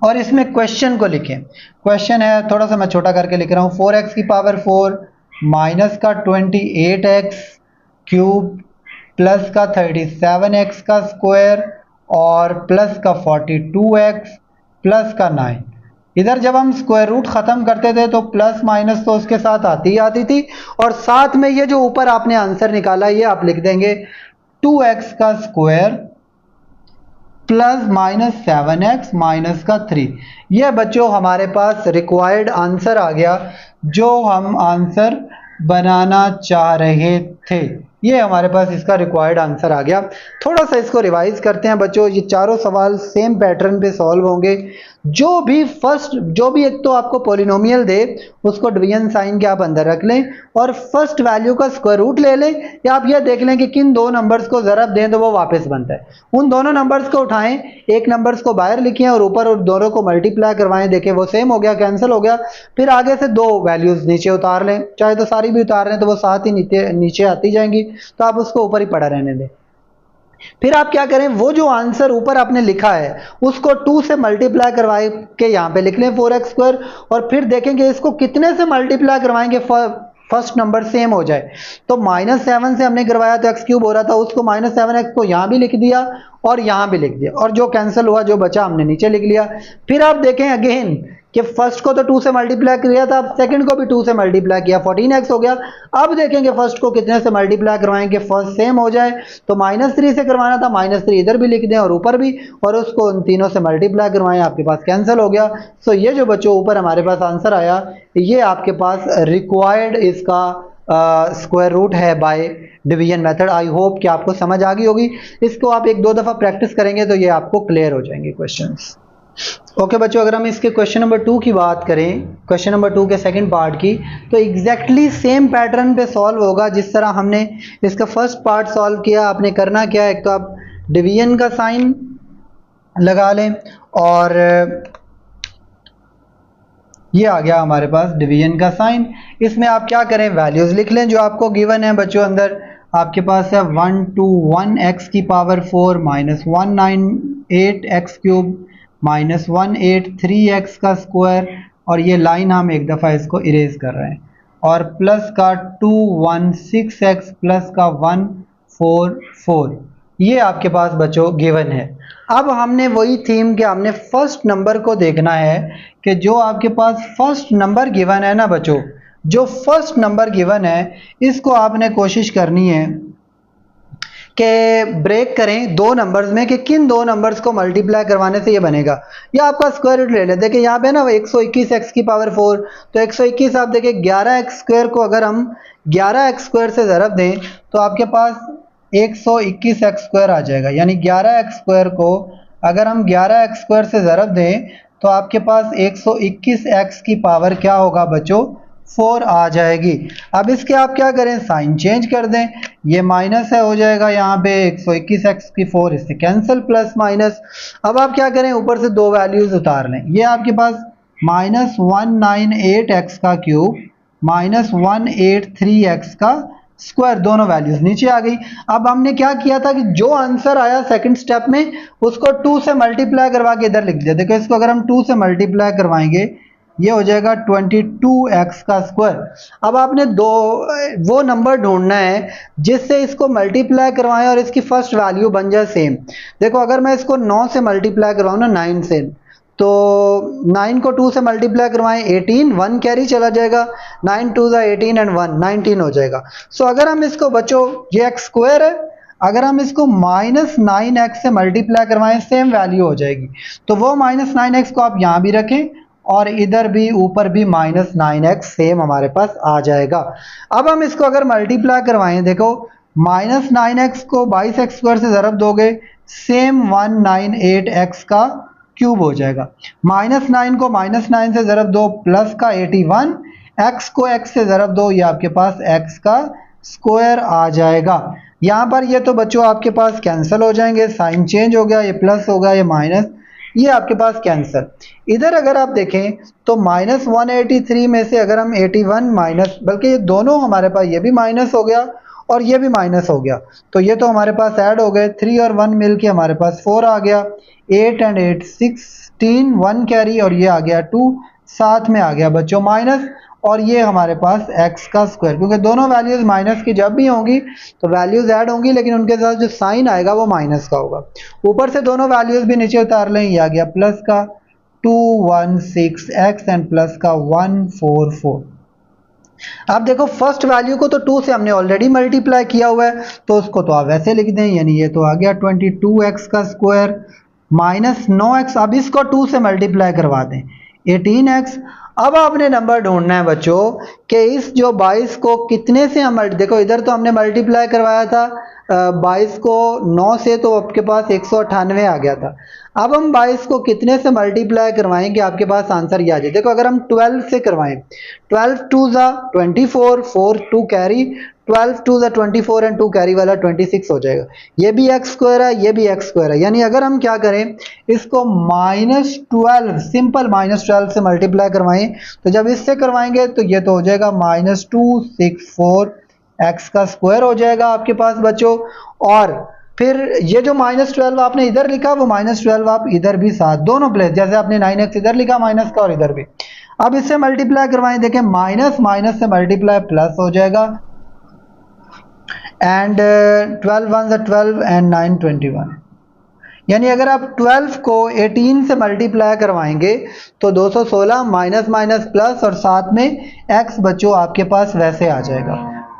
और इसमें क्वेश्चन को लिखें। क्वेश्चन है, थोड़ा सा मैं छोटा करके लिख रहा हूँ, 4x की पावर 4 माइनस का 28x क्यूब प्लस का 37x का स्क्वायर और प्लस का 42x प्लस का 9। इधर जब हम स्क्वायर रूट ख़त्म करते थे तो प्लस माइनस तो उसके साथ आती ही आती थी, और साथ में ये जो ऊपर आपने आंसर निकाला ये आप लिख देंगे 2x का स्क्वायर प्लस -7x माइनस का 3। ये बच्चों हमारे पास रिक्वायर्ड आंसर आ गया जो हम आंसर बनाना चाह रहे थे। ये हमारे पास इसका रिक्वायर्ड आंसर आ गया। थोड़ा सा इसको रिवाइज करते हैं बच्चों। ये चारों सवाल सेम पैटर्न पे सॉल्व होंगे। जो भी एक तो आपको पॉलिनोमियल दे उसको डिवीजन साइन के आप अंदर रख लें और फर्स्ट वैल्यू का स्क्वायर रूट ले लें, या आप ये देख लें कि किन दो नंबर्स को ज़रब दें तो वो वापस बनता है। उन दोनों नंबर्स को उठाएं, एक नंबर्स को बाहर लिखें और ऊपर और दोनों को मल्टीप्लाई करवाएं, देखें वो सेम हो गया, कैंसिल हो गया। फिर आगे से दो वैल्यूज नीचे उतार लें, चाहे तो सारी भी उतार लें तो वो साथ ही नीचे आती जाएंगी, तो आप उसको ऊपर ही पड़ा रहने दें। फिर आप क्या करें, वो जो आंसर ऊपर आपने लिखा है उसको 2 से मल्टीप्लाई करवाए के यहाँ पे लिख लें 4x स्क्वायर, और फिर देखेंगे इसको कितने से मल्टीप्लाई करवाएंगे फर्स्ट नंबर सेम हो जाए। तो -7 से हमने करवाया तो x क्यूब हो रहा था, उसको -7x को यहाँ भी लिख दिया और यहाँ भी लिख दिया, और जो कैंसिल हुआ जो बचा हमने नीचे लिख लिया। फिर आप देखें अगेन कि फर्स्ट को तो 2 से मल्टीप्लाई किया था, अब सेकंड को भी 2 से मल्टीप्लाई किया, 14x हो गया। अब देखेंगे फर्स्ट को कितने से मल्टीप्लाई करवाएंगे फर्स्ट सेम हो जाए, तो -3 से करवाना था, -3 इधर भी लिख दें और ऊपर भी, और उसको उन तीनों से मल्टीप्लाई करवाएं, आपके पास कैंसिल हो गया। सो ये जो बच्चों ऊपर हमारे पास आंसर आया, ये आपके पास रिक्वायर्ड इसका स्क्वायर रूट है bye division method. I hope कि आपको समझ आ गई होगी। इसको आप 1-2 दफ़ा प्रैक्टिस करेंगे तो ये आपको क्लियर हो जाएंगे क्वेश्चंस। ओके बच्चों, अगर हम इसके क्वेश्चन नंबर 2 की बात करें, क्वेश्चन नंबर 2 के सेकंड पार्ट की, तो एग्जैक्टली सेम पैटर्न पे सॉल्व होगा जिस तरह हमने इसका फर्स्ट पार्ट सॉल्व किया। आपने करना क्या है, एक तो आप डिवीजन का साइन लगा लें, और ये आ गया हमारे पास डिवीजन का साइन। इसमें आप क्या करें, वैल्यूज लिख लें जो आपको गिवन है बच्चों। अंदर आपके पास है 121x की पावर 4 -198x क्यूब -183x का स्क्वायर, और ये लाइन हम एक दफ़ा इसको इरेज कर रहे हैं, और प्लस का 216x प्लस का 144। ये आपके पास बच्चों गिवन है। अब हमने वही थीम कि हमने फर्स्ट नंबर को देखना है कि जो आपके पास फर्स्ट नंबर गिवन है ना बच्चों, जो फर्स्ट नंबर गिवन है इसको आपने कोशिश करनी है कि ब्रेक करें दो नंबर्स में, कि किन दो नंबर्स को मल्टीप्लाई करवाने से ये बनेगा। या आपका स्क्वायर रूट ले लें। देखिए यहाँ पे ना 121x की पावर 4, तो 121 आप देखिए 11x स्क्वायर को अगर हम 11x स्क्वायर से ज़रब दें तो आपके पास 121x स्क्वायर आ जाएगा। यानी 11x स्क्वायर को अगर हम 11x स्क्वायर से ज़रब दें तो आपके पास 121x की पावर क्या होगा बच्चों, 4 आ जाएगी। अब इसके आप क्या करें, साइन चेंज कर दें, ये माइनस है हो जाएगा यहाँ पे 121x की 4 इससे कैंसिल, प्लस माइनस। अब आप क्या करें, ऊपर से दो वैल्यूज उतार लें, ये आपके पास -198x का क्यूब -183x का स्क्वायर, दोनों वैल्यूज नीचे आ गई। अब हमने क्या किया था कि जो आंसर आया सेकंड स्टेप में उसको 2 से मल्टीप्लाई करवा के इधर लिख दिया। देखो इसको अगर हम 2 से मल्टीप्लाई करवाएंगे ये हो जाएगा 22x का स्क्वायर। अब आपने वो नंबर ढूंढना है जिससे इसको मल्टीप्लाई करवाएं और इसकी फर्स्ट वैल्यू बन जाए सेम। देखो अगर मैं इसको 9 से मल्टीप्लाई करवाऊँ ना 9 से, तो 9 को 2 से मल्टीप्लाई करवाएं 18, 1 कैरी चला जाएगा, 9 2 ज़ा 18 एंड 1 19 हो जाएगा। सो अगर हम इसको बच्चों, ये एक्स स्क्वायर है, अगर हम इसको -9x से मल्टीप्लाई करवाएं सेम वैल्यू हो जाएगी। तो वो -9x को आप यहाँ भी रखें और इधर भी ऊपर भी -9x सेम हमारे पास आ जाएगा। अब हम इसको अगर मल्टीप्लाई करवाएं, देखो -9x को 22x स्क्वायर से ज़रब दोगे सेम 198x का क्यूब हो जाएगा। -9 को -9 से ज़रब दो प्लस का 81, x को x से ज़रब दो, ये आपके पास x का स्क्वायर आ जाएगा। यहाँ पर ये तो बच्चों आपके पास कैंसिल हो जाएंगे, साइन चेंज हो गया, ये प्लस होगा ये माइनस, ये आपके पास कैंसिल। इधर अगर आप देखें तो -183 में से अगर हम 81 माइनस, बल्कि ये दोनों हमारे पास, ये भी माइनस हो गया और ये भी माइनस हो गया, तो ये तो हमारे पास ऐड हो गए, 3 और 1 मिल के हमारे पास 4 आ गया, 8 एंड 8 16, 1 कैरी और ये आ गया 2, साथ में आ गया बच्चों माइनस, और ये हमारे पास x का स्क्वायर, क्योंकि दोनों वैल्यूज माइनस की जब भी होंगी तो वैल्यूज ऐड होंगी, लेकिन उनके साथ जो साइन आएगा वो माइनस का होगा। ऊपर से दोनों वैल्यूज भी नीचे उतार लें, ये आ गया प्लस का 216x एंड प्लस का 144। अब देखो फर्स्ट वैल्यू को तो 2 से हमने ऑलरेडी मल्टीप्लाई किया हुआ है, तो उसको तो आप वैसे लिख दें, यानी ये तो आ गया 22x का स्क्वायर -9x। अब इसको 2 से मल्टीप्लाई करवा दें 18x। अब आपने नंबर ढूंढना है बच्चों कि इस जो 22 को कितने से हम, देखो इधर तो हमने मल्टीप्लाई करवाया था 22 को 9 से, तो आपके पास 198 आ गया था। अब हम 22 को कितने से मल्टीप्लाई करवाएं कि आपके पास आंसर ये आ जाए। देखो अगर हम 12 से करवाएं, 12 2 ज़ा 24, 4 2 कैरी, 12 2 ज़ा 24 एंड 2 कैरी वाला 26 हो जाएगा। ये भी एक्स स्क्वायर है, ये भी एक्स स्क्वायर है, यानी अगर हम क्या करें इसको -12, सिंपल -12 से मल्टीप्लाई करवाएं, तो जब इससे करवाएंगे तो ये तो हो जाएगा -264 एक्स का स्क्वायर हो जाएगा आपके पास बच्चों। और फिर ये जो -12 आपने इधर लिखा वो -12 आप इधर भी साथ, दोनों प्लेस, जैसे आपने 9x इधर लिखा माइनस का और इधर भी। अब इससे मल्टीप्लाई करवाएं, देखें माइनस माइनस से मल्टीप्लाई प्लस हो जाएगा, एंड 12 1 ज़ा 12 एंड 9 21, यानी अगर आप 12 को 18 से मल्टीप्लाई करवाएंगे तो 216 माइनस माइनस प्लस और साथ में x बच्चों आपके पास वैसे आ जाएगा।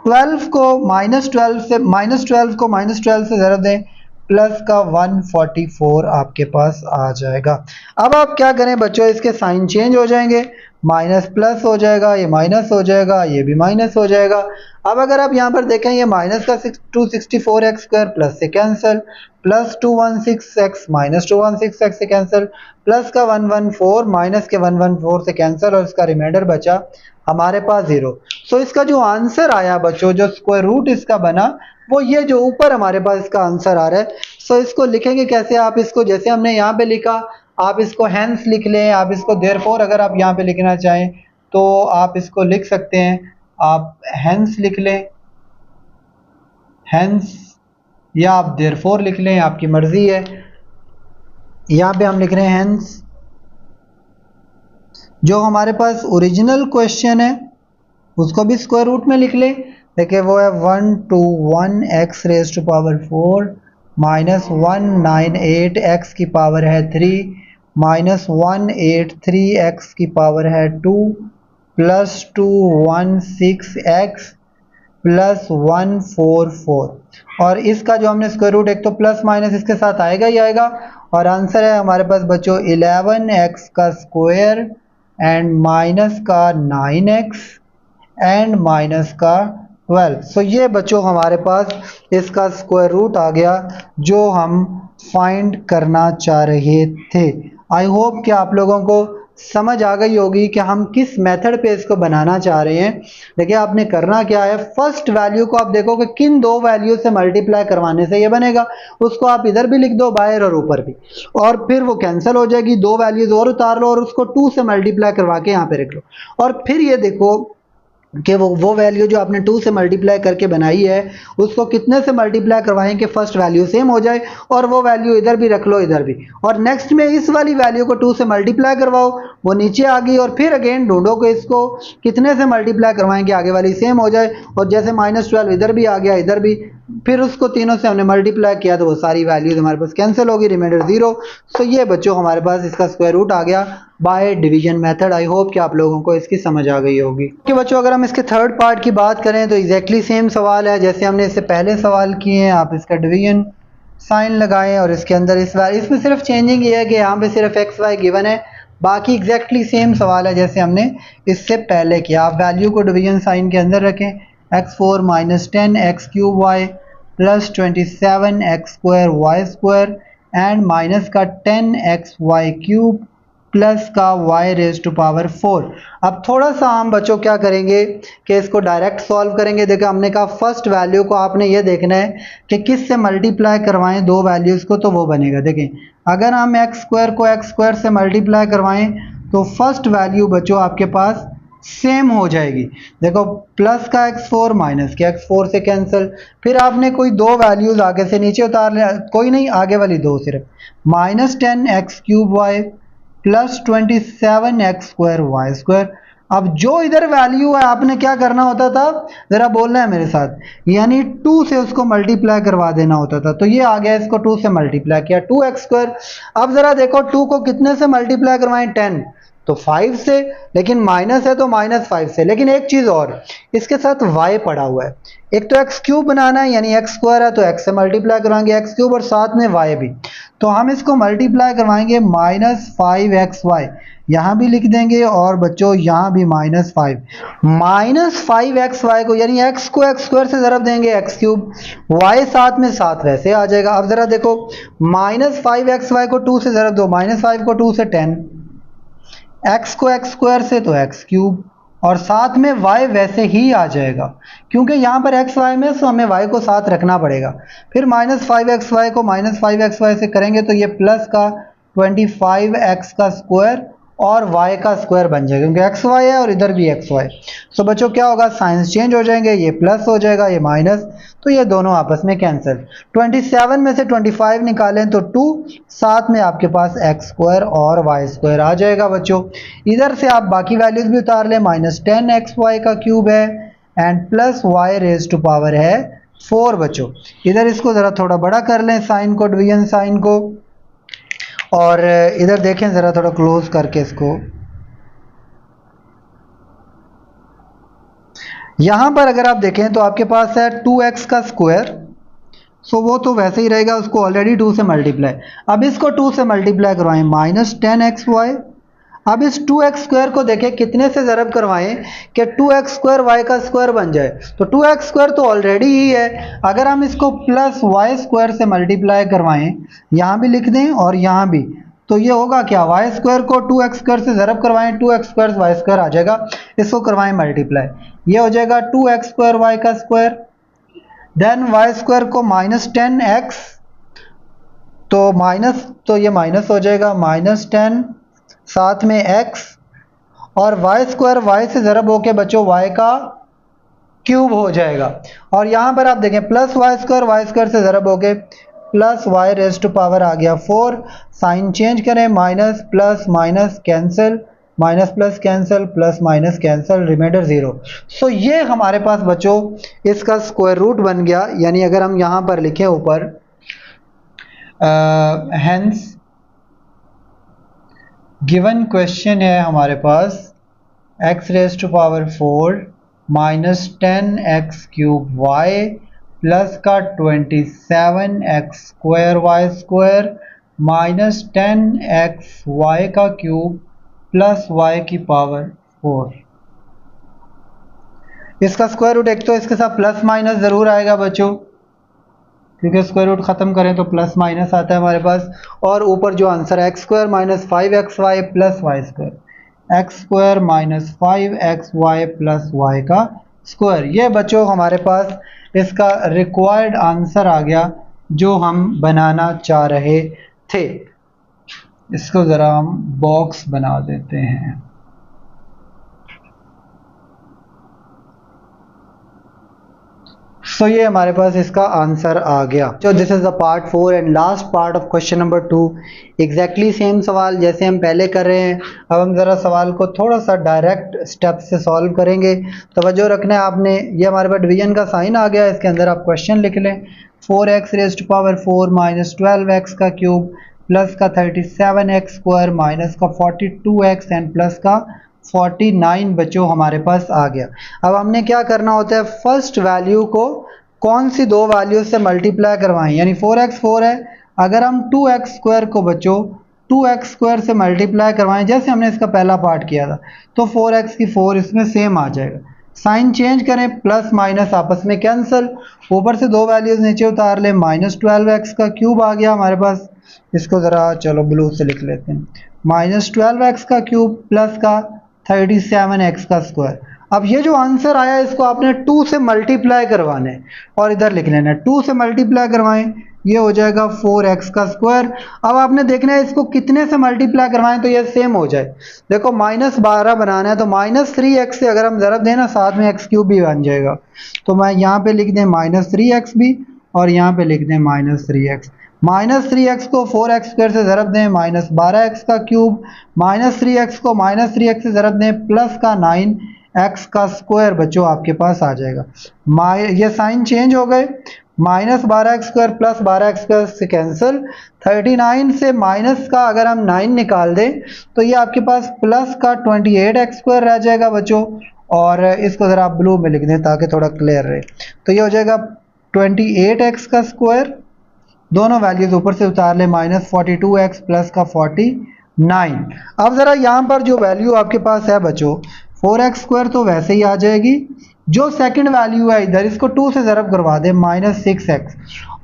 12 को -12 से ज़रा दें, प्लस का 144 आपके पास आ जाएगा। अब आप क्या करें बच्चों, इसके साइन चेंज हो जाएंगे, माइनस प्लस हो जाएगा, ये माइनस हो जाएगा, ये भी माइनस हो जाएगा। अब अगर आप यहाँ पर देखें ये माइनस का 264x स्क्वायर प्लस से cancel, plus 216x minus 216x से कैंसिल, प्लस का 114 माइनस के 114 से कैंसिल, और इसका रिमाइंडर बचा हमारे पास 0। सो इसका जो आंसर आया बच्चों, जो स्क्वायर रूट इसका बना वो ये जो ऊपर हमारे पास इसका आंसर आ रहा है। सो इसको लिखेंगे कैसे, आप इसको जैसे हमने यहाँ पे लिखा आप इसको हैंस लिख लें, आप इसको देयरफॉर अगर आप यहाँ पे लिखना चाहें तो आप इसको लिख सकते हैं, आप हैंस लिख लें, हैंस, या आप देयरफॉर लिख लें, आपकी मर्जी है। यहाँ पे हम लिख रहे हैं हैंस। जो हमारे पास ओरिजिनल क्वेश्चन है उसको भी स्क्वायर रूट में लिख लें। देखिए वो है 121 x raise to power 4 minus 198 x की पावर है 3 माइनस 183 x की पावर है 2 प्लस 216 x प्लस 144, और इसका जो हमने स्क्वायर रूट, एक तो प्लस माइनस इसके साथ आएगा ही आएगा, और आंसर है हमारे पास बच्चों 11x का स्क्वायर एंड माइनस का 9x एंड माइनस का 12। सो ये बच्चों हमारे पास इसका स्क्वायर रूट आ गया जो हम फाइंड करना चाह रहे थे। आई होप कि आप लोगों को समझ आ गई होगी कि हम किस मेथड पे इसको बनाना चाह रहे हैं। देखिए आपने करना क्या है, फर्स्ट वैल्यू को आप देखो कि किन दो वैल्यू से मल्टीप्लाई करवाने से ये बनेगा, उसको आप इधर भी लिख दो बाहर और ऊपर भी, और फिर वो कैंसिल हो जाएगी। दो वैल्यूज और उतार लो और उसको 2 से मल्टीप्लाई करवा के यहाँ पे रख लो, और फिर ये देखो कि वो वैल्यू जो आपने 2 से मल्टीप्लाई करके बनाई है उसको कितने से मल्टीप्लाई करवाएं कि फर्स्ट वैल्यू सेम हो जाए, और वो वैल्यू इधर भी रख लो इधर भी, और नेक्स्ट में इस वाली वैल्यू को 2 से मल्टीप्लाई करवाओ, वो नीचे आ गई, और फिर अगेन ढूंढो कि इसको कितने से मल्टीप्लाई करवाएं कि आगे वाली सेम हो जाए, और जैसे -12 इधर भी आ गया इधर भी, फिर उसको तीनों से हमने मल्टीप्लाई किया तो वो सारी वैल्यूज हमारे पास कैंसिल होगी, रिमाइंडर 0। तो ये बच्चों हमारे पास इसका स्क्वायर रूट आ गया bye division method. I hope कि आप लोगों को इसकी समझ आ गई होगी। कि बच्चों अगर हम इसके थर्ड पार्ट की बात करें तो एग्जैक्टली सेम सवाल है जैसे हमने इससे पहले सवाल किए हैं। आप इसका डिवीजन साइन लगाएं और इसके अंदर इसमें सिर्फ चेंजिंग ये है कि यहाँ पे सिर्फ एक्स वाई गिवन है, बाकी एग्जैक्टली सेम सवाल है जैसे हमने इससे पहले किया। आप वैल्यू को डिवीजन साइन के अंदर रखें, x4 - 10 x³ y plus 27 x² y² and minus का 10 xy³ प्लस का y⁴। अब थोड़ा सा हम बच्चों क्या करेंगे कि इसको डायरेक्ट सॉल्व करेंगे। देखो हमने कहा फर्स्ट वैल्यू को आपने ये देखना है कि किस से मल्टीप्लाई करवाएं दो वैल्यूज़ को, तो वो बनेगा। देखें अगर हम x² को x² से मल्टीप्लाई करवाएं तो फर्स्ट वैल्यू बच्चों आपके पास सेम हो जाएगी। देखो प्लस का x4 माइनस के x4 से कैंसिल, फिर आपने कोई दो वैल्यूज आगे से नीचे उतार लिया, कोई नहीं आगे वाली दो सिर्फ, -10 x³ y plus 27 x² y²। अब जो इधर वैल्यू है आपने क्या करना होता था, जरा बोलना है मेरे साथ, यानी 2 से उसको मल्टीप्लाई करवा देना होता था। तो ये आ गया, इसको 2 से मल्टीप्लाई किया 2x²। अब जरा देखो 2 को कितने से मल्टीप्लाई करवाएं, 10 तो 5 से, लेकिन माइनस है तो -5 से। लेकिन एक चीज और इसके साथ y पड़ा हुआ है, एक तो x³ बनाना है यानी x² है तो x से मल्टीप्लाई करवाएंगे x³ और साथ में y भी, तो हम इसको मल्टीप्लाई करवाएंगे -5xy, यहाँ भी लिख देंगे और बच्चों यहाँ भी -5 -5xy को यानी x को x² से ज़रब देंगे x³ y साथ में साथ वैसे आ जाएगा। अब जरा देखो -5xy को 2 से ज़रब दो, -5 को 2 से 10, x को x² से तो x³ और साथ में y वैसे ही आ जाएगा क्योंकि यहाँ पर x y में, तो हमें y को साथ रखना पड़ेगा। फिर -5xy को -5xy से करेंगे तो ये प्लस का 25x का स्क्वायर और y का स्क्वायर बन जाएगा क्योंकि x y है और इधर भी x y। सो बच्चों क्या होगा, साइंस चेंज हो जाएंगे, ये प्लस हो जाएगा ये माइनस, तो ये दोनों आपस में कैंसिल। 27 में से 25 निकालें तो 2, साथ में आपके पास x² और y² आ जाएगा बच्चों। इधर से आप बाकी वैल्यूज भी उतार लें, -10 xy का क्यूब है एंड प्लस y⁴ है 4 बच्चों। इधर इसको ज़रा थोड़ा बड़ा कर लें साइन को, डिवीजन साइन को, और इधर देखें ज़रा थोड़ा क्लोज करके इसको। यहाँ पर अगर आप देखें तो आपके पास है 2x का स्क्वायर, सो वो तो वैसे ही रहेगा, उसको ऑलरेडी 2 से मल्टीप्लाई। अब इसको 2 से मल्टीप्लाई करवाएं -10xy। अब इस 2x² को देखें कितने से ज़रब करवाएं कि 2x² y का स्क्वायर बन जाए, तो 2x² तो ऑलरेडी ही है। अगर हम इसको प्लस y² से मल्टीप्लाई करवाएं, यहाँ भी लिख दें और यहाँ भी, तो ये होगा क्या, y² को 2x² से ज़रब करवाएं, 2x² y² आ जाएगा, इसको करवाएं मल्टीप्लाई, ये हो जाएगा 2x² y का स्क्वायर। देन y² को -10x, तो माइनस, तो ये माइनस हो जाएगा -10 साथ में x और y² y से ज़रब होके बच्चों y का क्यूब हो जाएगा। और यहाँ पर आप देखें प्लस y² से ज़रब होके प्लस y⁴ आ गया 4। साइन चेंज करें, minus plus minus cancel, minus plus cancel, plus minus cancel, remainder 0। So ये हमारे पास बच्चों इसका स्क्वायर रूट बन गया। यानी अगर हम यहाँ पर लिखें ऊपर, हेंस गिवन क्वेश्चन है हमारे पास x⁴ -10 x³ y प्लस का 27 x² y² -10 x y का क्यूब प्लस y⁴। इसका स्क्वायर रूट, एक तो इसके साथ प्लस माइनस ज़रूर आएगा बच्चों क्योंकि स्क्वायर रूट ख़त्म करें तो प्लस माइनस आता है हमारे पास, और ऊपर जो आंसर है x² -5xy plus y²। X square minus 5xy plus y का स्क्वायर। ये बच्चों हमारे पास इसका रिक्वायर्ड आंसर आ गया जो हम बनाना चाह रहे थे। इसको ज़रा हम बॉक्स बना देते हैं। सो ये हमारे पास इसका आंसर आ गया। तो this is the part 4 and last part of question number 2। Exactly same सवाल जैसे हम पहले कर रहे हैं। अब हम ज़रा सवाल को थोड़ा सा डायरेक्ट स्टेप से सॉल्व करेंगे। तवज्जो रखना है आपने। ये हमारे पास डिवीजन का साइन आ गया, इसके अंदर आप क्वेश्चन लिख लें। 4x raised to power 4 minus 12x का क्यूब प्लस का 37x स्क्वायर माइनस का 42x एंड प्लस का 49 बच्चों हमारे पास आ गया। अब हमने क्या करना होता है, फर्स्ट वैल्यू को कौन सी दो वैल्यू से मल्टीप्लाई करवाएं, यानी 4x 4 है, अगर हम 2x स्क्वायर को बच्चों 2x स्क्वायर से मल्टीप्लाई करवाएं जैसे हमने इसका पहला पार्ट किया था, तो 4x की 4 इसमें सेम आ जाएगा। साइन चेंज करें, प्लस माइनस आपस में कैंसिल, ऊपर से दो वैल्यूज नीचे उतार लें, माइनस 12x का क्यूब आ गया हमारे पास। इसको ज़रा चलो ब्लू से लिख लेते हैं, माइनस 12x का क्यूब प्लस का 37x का स्क्वायर। अब ये जो आंसर आया इसको आपने 2 से मल्टीप्लाई करवाना है और इधर लिख लेना है। 2 से मल्टीप्लाई करवाएं, ये हो जाएगा 4x का स्क्वायर। अब आपने देखना है इसको कितने से मल्टीप्लाई करवाएं तो ये सेम हो जाए। देखो माइनस 12 बनाना है तो माइनस 3x से अगर हम ज़रब दें ना, साथ में x क्यूब भी बन जाएगा। तो मैं यहाँ पे लिख दें माइनस 3x भी और यहाँ पे लिख दें माइनस 3x। माइनस 3x को 4x स्क्वायर से ज़रब दें, माइनस 12x का क्यूब, माइनस 3x को माइनस 3x से ज़रब दें, प्लस का 9x का स्क्वायर बच्चों आपके पास आ जाएगा। ये साइन चेंज हो गए, minus 12x square plus 12x square से कैंसिल, 39 से माइनस का अगर हम 9 निकाल दें तो ये आपके पास प्लस का 28x स्क्वायर रह जाएगा बच्चों। और इसको ज़रा आप ब्लू में लिख दें ताकि थोड़ा क्लियर रहे। तो ये हो जाएगा 28x का स्क्वायर, दोनों वैल्यूज ऊपर से उतार ले, माइनस 42x प्लस का 49। अब ज़रा यहाँ पर जो वैल्यू आपके पास है बच्चों 4x स्क्वायर तो वैसे ही आ जाएगी, जो सेकंड वैल्यू है इधर इसको 2 से ज़रब करवा दें, माइनस 6x।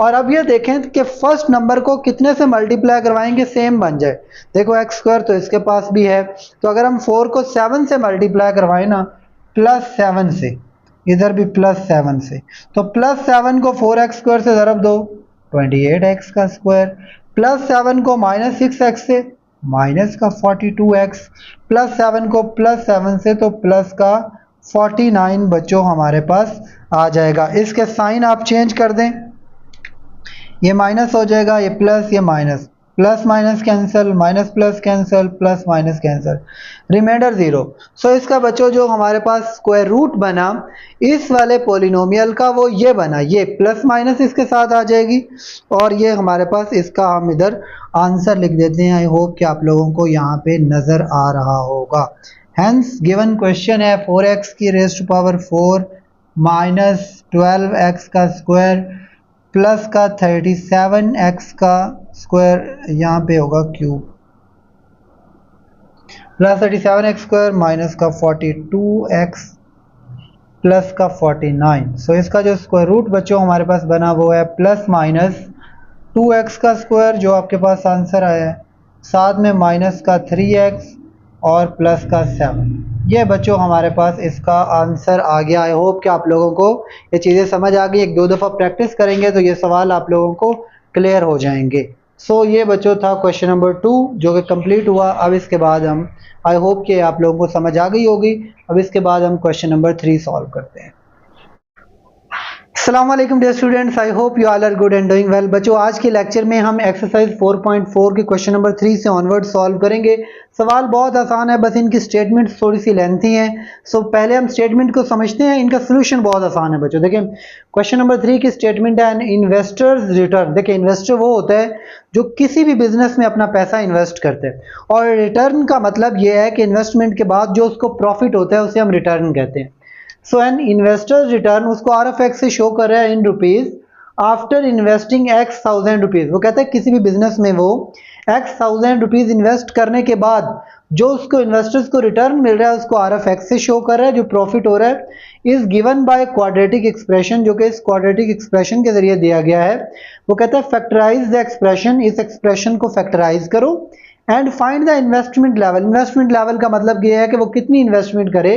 और अब ये देखें कि फर्स्ट नंबर को कितने से मल्टीप्लाई करवाएंगे सेम बन जाए। देखो x स्क्वायर तो इसके पास भी है, तो अगर हम 4 को 7 से मल्टीप्लाई करवाएं ना, प्लस 7 से, इधर भी प्लस 7 से, तो प्लस 7 को 4x स्क्वायर से ज़रब दो, 28x का स्क्वायर, प्लस 7 को माइनस 6x से, माइनस का 42x, प्लस 7 को प्लस 7 से तो प्लस का 49 बच्चों हमारे पास आ जाएगा। इसके साइन आप चेंज कर दें, ये माइनस हो जाएगा, ये प्लस, ये minus, plus minus cancel, minus plus cancel, plus minus cancel, remainder 0। So इसका बच्चों जो हमारे पास स्क्वायर रूट बना इस वाले पॉलिनोमियल का वो ये बना, ये प्लस माइनस इसके साथ आ जाएगी और ये हमारे पास इसका हम इधर आंसर लिख देते हैं। आई होप कि आप लोगों को यहाँ पे नज़र आ रहा होगा। हैंस गिवन क्वेश्चन है 4x की rays to power 4 minus 12x का स्क्वायर प्लस का 37x का स्क्वायर, यहाँ पे होगा cube, plus 37x square minus का 42x प्लस का 49। सो इसका जो स्क्वायर रूट बच्चों हमारे पास बना वो है प्लस माइनस 2x का स्क्वायर जो आपके पास आंसर आया है, साथ में माइनस का 3x और प्लस का 7। ये बच्चों हमारे पास इसका आंसर आ गया। आई होप कि आप लोगों को ये चीज़ें समझ आ गई। एक दो दफ़ा प्रैक्टिस करेंगे तो ये सवाल आप लोगों को क्लियर हो जाएंगे। सो ये बच्चों था क्वेश्चन नंबर 2 जो कि कंप्लीट हुआ। अब इसके बाद हम, आई होप कि आप लोगों को समझ आ गई होगी। अब इसके बाद हम क्वेश्चन नंबर 3 सॉल्व करते हैं। अस्सलाम वालेकुम dear students, I hope you all are good and doing well. बच्चों आज के लेक्चर में हम एक्सरसाइज 4.4 के क्वेश्चन नंबर 3 से ऑनवर्ड सॉल्व करेंगे। सवाल बहुत आसान है, बस इनकी स्टेटमेंट थोड़ी सी लेंथी हैं। सो पहले हम स्टेटमेंट को समझते हैं, इनका सोल्यूशन बहुत आसान है बच्चों। देखिए क्वेश्चन नंबर 3 की स्टेटमेंट है एन इन्वेस्टर्स रिटर्न। देखिए इन्वेस्टर वो होता है जो किसी भी बिजनेस में अपना पैसा इन्वेस्ट करते हैं और रिटर्न का मतलब ये है कि इन्वेस्टमेंट के बाद जो उसको प्रॉफिट होता है उसे हम रिटर्न कहते हैं। सो एन इन्वेस्टर्स रिटर्न उसको RFX से शो कर रहा है in rupees after investing x thousand rupees. वो कहता है किसी भी बिजनेस में वो x थाउजेंड रुपीज इन्वेस्ट करने के बाद जो उसको इन्वेस्टर्स को रिटर्न मिल रहा है उसको RFX से शो कर रहा है, जो प्रॉफिट हो रहा है is given by quadratic expression, जो कि इस क्वाड्रेटिक एक्सप्रेशन के जरिए दिया गया है। वो कहता है फैक्टराइज द एक्सप्रेशन, इस एक्सप्रेशन को फैक्टराइज करो and find the investment level. Investment level का मतलब ये है कि वो कितनी इन्वेस्टमेंट करे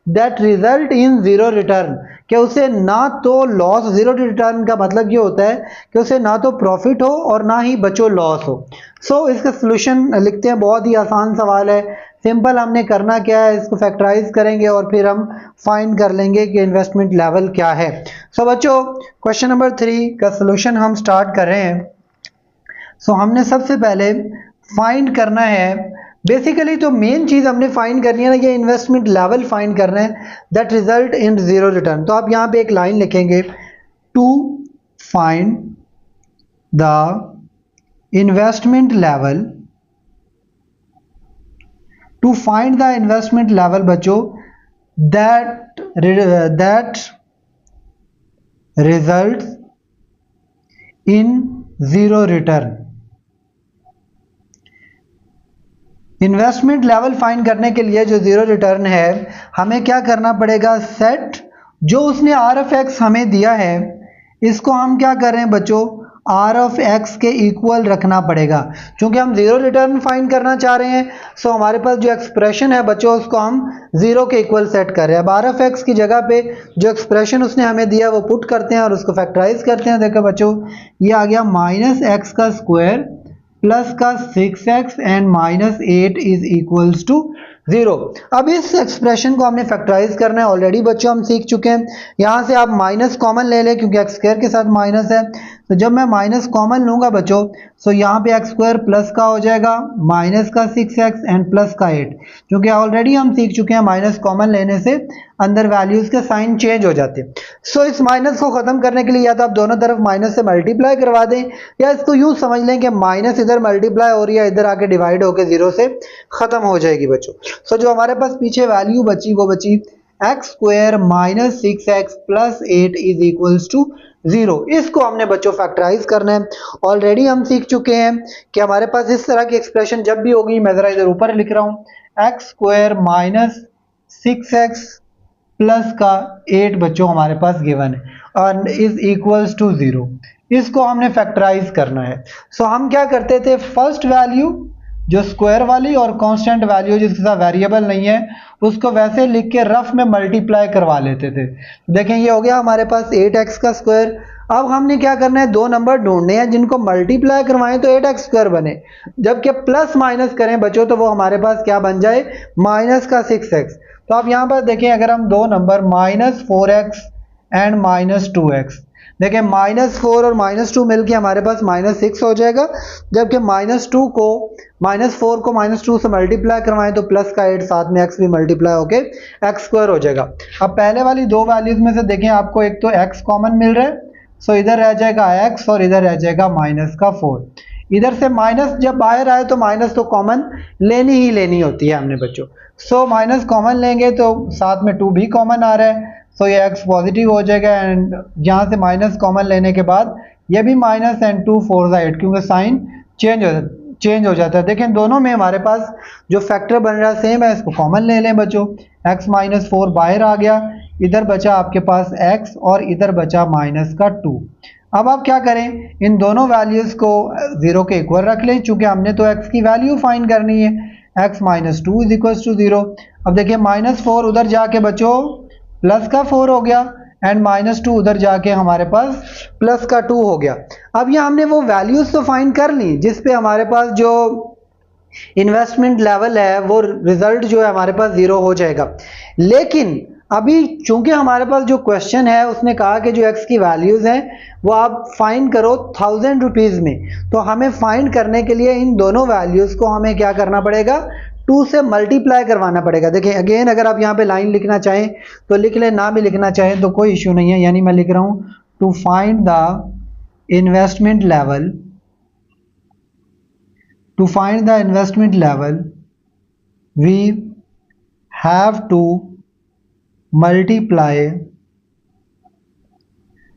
that result in zero return, कि उसे ना तो लॉस, जीरो रिटर्न का मतलब ये होता है कि उसे ना तो प्रॉफिट हो और ना ही बचो लॉस हो। सो इसका सोल्यूशन लिखते हैं, बहुत ही आसान सवाल है, सिंपल। हमने करना क्या है, इसको फैक्टराइज करेंगे और फिर हम फाइंड कर लेंगे कि इन्वेस्टमेंट लेवल क्या है। सो बच्चों, क्वेश्चन नंबर 3 का सोल्यूशन हम स्टार्ट कर रहे हैं। सो हमने सबसे पहले फाइंड करना है, बेसिकली तो मेन चीज हमने फाइंड करनी है ना, ये इन्वेस्टमेंट लेवल फाइंड करना है that result in zero return. तो आप यहां पे एक लाइन लिखेंगे, to find the investment level, to find the investment level बच्चों that result in zero return. Investment level find करने के लिए जो जीरो रिटर्न है, हमें क्या करना पड़ेगा, सेट जो उसने आर ऑफ एक्स हमें दिया है, इसको हम क्या कर रहे हैं बच्चों, आर ऑफ एक्स के इक्वल रखना पड़ेगा। क्योंकि हम जीरो रिटर्न फाइंड करना चाह रहे हैं, सो हमारे पास जो एक्सप्रेशन है बच्चों उसको हम जीरो के इक्वल सेट कर रहे हैं। अब आर ऑफ एक्स की जगह पे जो एक्सप्रेशन उसने हमें दिया वो पुट करते हैं और उसको फैक्टराइज करते हैं। देखो बच्चों, ये आ गया माइनस एक्स का स्क्वायर प्लस का 6x and minus 8 is equals to 0। अब इस एक्सप्रेशन को हमने फैक्टराइज करना है, ऑलरेडी बच्चों हम सीख चुके हैं। यहां से आप माइनस कॉमन ले लें क्योंकि एक्स स्क्वायर के साथ माइनस है, तो जब मैं माइनस कॉमन लूंगा बच्चों, तो यहाँ पे एक्स स्क्वायर प्लस का हो जाएगा माइनस का 6x एंड प्लस का 8। क्योंकि ऑलरेडी हम सीख चुके हैं माइनस कॉमन लेने से अंदर वैल्यूज के साइन चेंज हो जाते हैं। सो इस माइनस को खत्म करने के लिए या तो आप दोनों तरफ माइनस से मल्टीप्लाई करवा दें, या इसको यूं समझ लें कि माइनस इधर मल्टीप्लाई हो रही है, इधर आके डिवाइड होकर जीरो से खत्म हो जाएगी बच्चों। सो जो हमारे पास पीछे वैल्यू बची वो बची x square minus 6x plus 8 is equals to 0। इसको हमने बच्चों फैक्टराइज करना है। ऑलरेडी हम सीख चुके हैं कि हमारे पास इस तरह की एक्सप्रेशन जब भी होगी, मैं जरा इधर ऊपर लिख रहा हूं, x square minus 6x plus का 8 बच्चों हमारे पास गिवन है और इज इक्वल्स टू 0। इसको हमने फैक्टराइज करना है। सो हम क्या करते थे, फर्स्ट वैल्यू जो स्क्वायर वाली और कांस्टेंट वैल्यू जिसके साथ वेरिएबल नहीं है उसको वैसे लिख के रफ में मल्टीप्लाई करवा लेते थे। देखें ये हो गया हमारे पास 8x का स्क्वायर। अब हमने क्या करना है, दो नंबर ढूंढने हैं जिनको मल्टीप्लाई करवाएं तो 8x स्क्वायर बने, जबकि प्लस माइनस करें बच्चों तो वो हमारे पास क्या बन जाए, माइनस का 6x। तो आप यहां पर देखें, अगर हम दो number minus 4x and minus 2x, देखिए माइनस 4 और माइनस 2 मिलके हमारे पास माइनस 6 हो जाएगा, जबकि माइनस 4 को माइनस 2 से मल्टीप्लाई करवाएं तो प्लस का 8 साथ में x भी मल्टीप्लाई होके x स्क्वायर हो जाएगा। अब पहले वाली दो वैल्यूज में से देखें, आपको एक तो x कॉमन मिल रहा है, सो इधर रह जाएगा x और इधर रह जाएगा माइनस का 4। इधर से माइनस जब बाहर आए तो माइनस तो कॉमन लेनी ही लेनी होती है हमने बच्चों। सो माइनस कॉमन लेंगे तो साथ में 2 भी कॉमन आ रहा है, सो ये x पॉजिटिव हो जाएगा एंड यहाँ से माइनस कॉमन लेने के बाद ये भी माइनस एंड 2 4 8 क्योंकि साइन चेंज हो जाता है। देखें दोनों में हमारे पास जो फैक्टर बन रहा है सेम है, इसको कॉमन ले लें बच्चों, x माइनस 4 बाहर आ गया, इधर बचा आपके पास x और इधर बचा माइनस का 2। अब आप क्या करें, इन दोनों वैल्यूज को 0 के इक्वल रख लें, चूंकि हमने तो x की वैल्यू फाइंड करनी है, x minus 2 is equal to 0। अब देखिए माइनस 4 उधर जाके बच्चों प्लस का 4 हो गया एंड माइनस 2 उधर जाके हमारे पास प्लस का 2 हो गया। अब ये हमने वो वैल्यूज तो फाइंड कर ली जिस पे हमारे पास जो इन्वेस्टमेंट लेवल है वो रिजल्ट जो है हमारे पास 0 हो जाएगा। लेकिन अभी चूंकि हमारे पास जो क्वेश्चन है उसने कहा कि जो x की वैल्यूज हैं वो आप फाइंड करो 1000 रुपीज में, तो हमें फाइंड करने के लिए इन दोनों वैल्यूज को हमें क्या करना पड़ेगा, 2 से मल्टीप्लाई करवाना पड़ेगा। देखिए अगेन अगर आप यहाँ पे लाइन लिखना चाहें तो लिख लें, ना भी लिखना चाहें तो कोई इश्यू नहीं है, यानी मैं लिख रहा हूं to find the investment level, to find the investment level we have to multiply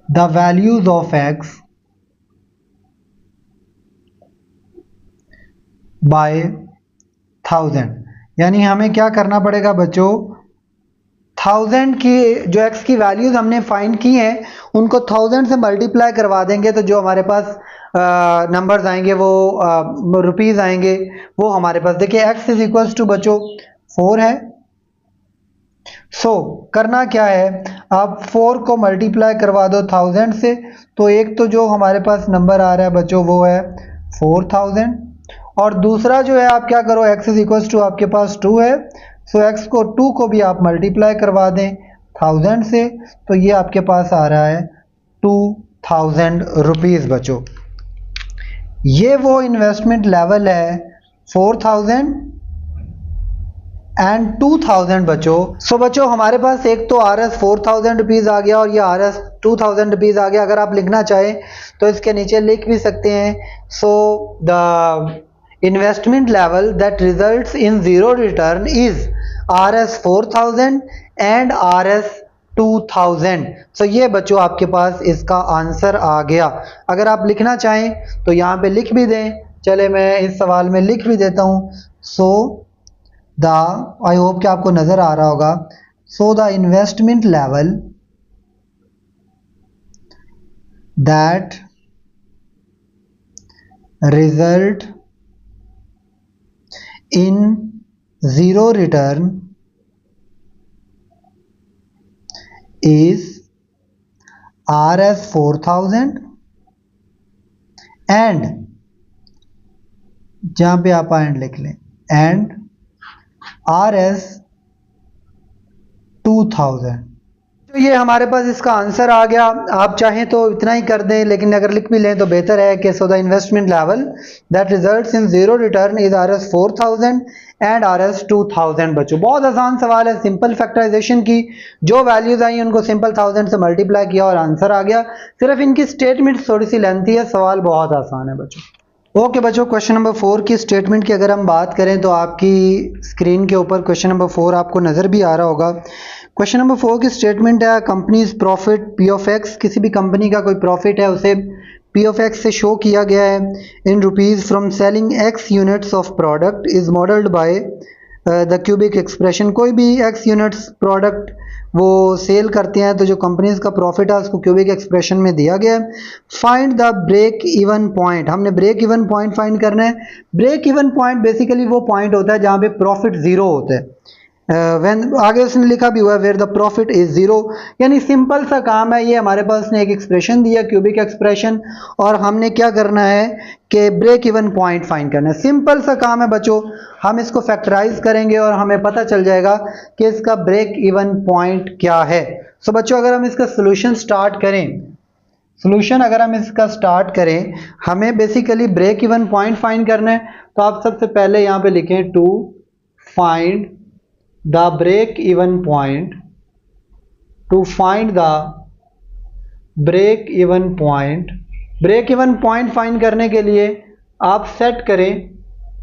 the values of x by 1000। यानी हमें क्या करना पड़ेगा बच्चों, 1000 की जो x की वैल्यूज हमने फाइंड की हैं उनको 1000 से मल्टीप्लाई करवा देंगे तो जो हमारे पास नंबर्स आएंगे वो रुपीस आएंगे, वो हमारे पास देखिए x इज इक्वल्स टू बच्चों 4 है। सो करना क्या है, आप 4 को मल्टीप्लाई करवा दो 1000 से, तो एक तो जो हमारे पास नंबर आ रहा है बच्चों वो है 4000, और दूसरा जो है आप क्या करो, x इज इक्वल्स टू आपके पास 2 है, सो x को 2 को भी आप मल्टीप्लाई करवा दें 1000 से, तो ये आपके पास आ रहा है 2000 रुपीज़ बच्चों। ये वो इन्वेस्टमेंट लेवल है 4000 एंड 2000 बच्चों। सो बच्चों हमारे पास एक तो RS 4000 रुपीज़ आ गया और ये RS 2000 रुपीज़ आ गया। अगर आप लिखना चाहें तो इसके नीचे लिख भी सकते हैं, so the investment level that results in zero return is RS 4000 and RS 2000। सो ये बच्चों आपके पास इसका आंसर आ गया। अगर आप लिखना चाहें तो यहाँ पे लिख भी दें, चले मैं इस सवाल में लिख भी देता हूँ। सो द, आई होप कि आपको नजर आ रहा होगा, so the investment level that result in zero return is RS 4000 and जहां पे आप एंड लिख लें एंड RS 2000। तो ये हमारे पास इसका आंसर आ गया। आप चाहें तो इतना ही कर दें, लेकिन अगर लिख भी लें तो बेहतर है कि so the investment level that results in zero return is RS 4000 and RS 2000 बच्चों। बहुत आसान सवाल है, सिंपल फैक्टराइजेशन की, जो वैल्यूज आई उनको सिंपल 1000 से मल्टीप्लाई किया और आंसर आ गया। सिर्फ इनकी स्टेटमेंट थोड़ी सी लेंथी है, सवाल बहुत आसान है बच्चों। ओके बच्चों, क्वेश्चन नंबर 4 की स्टेटमेंट की अगर हम बात करें तो आपकी स्क्रीन के ऊपर क्वेश्चन नंबर 4 आपको नज़र भी आ रहा होगा। क्वेश्चन नंबर 4 की स्टेटमेंट है companies profit P of x, किसी भी कंपनी का कोई प्रॉफिट है उसे P ऑफ एक्स से शो किया गया है in rupees from selling x units of product is modelled by the cubic expression. कोई भी x यूनिट्स प्रोडक्ट वो सेल करते हैं तो जो कंपनीज का प्रॉफिट है उसको क्यूबिक एक्सप्रेशन में दिया गया है। Find the break even point, हमने ब्रेक इवन पॉइंट फाइंड करना है। ब्रेक इवन पॉइंट बेसिकली वो पॉइंट होता है जहाँ पे प्रॉफिट जीरो होता है। व्हेन आगे उसने लिखा भी हुआ है where the profit is zero, यानी सिंपल सा काम है। ये हमारे पास ने एक एक्सप्रेशन दिया क्यूबिक एक्सप्रेशन, और हमने क्या करना है कि ब्रेक इवन पॉइंट फाइंड करना है। सिंपल सा काम है बच्चों, हम इसको फैक्टराइज करेंगे और हमें पता चल जाएगा कि इसका ब्रेक इवन पॉइंट क्या है। सो बच्चों अगर हम इसका सोल्यूशन स्टार्ट करें, अगर हम इसका स्टार्ट करें, हमें basically break even point find करना है। तो आप सबसे पहले यहाँ पे लिखें to find the break even point, to find the break even point। break even point find करने के लिए आप सेट करें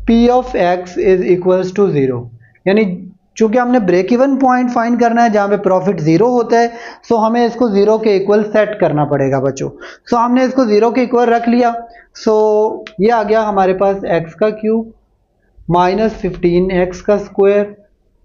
P of x is equals to 0, यानी चूंकि हमने ब्रेक इवन पॉइंट फाइंड करना है जहां पे प्रॉफिट जीरो होता है, सो हमें इसको जीरो के इक्वल सेट करना पड़ेगा बच्चों। सो हमने इसको जीरो के इक्वल रख लिया। सो ये आ गया हमारे पास x का क्यूब माइनस 15x का स्क्वायर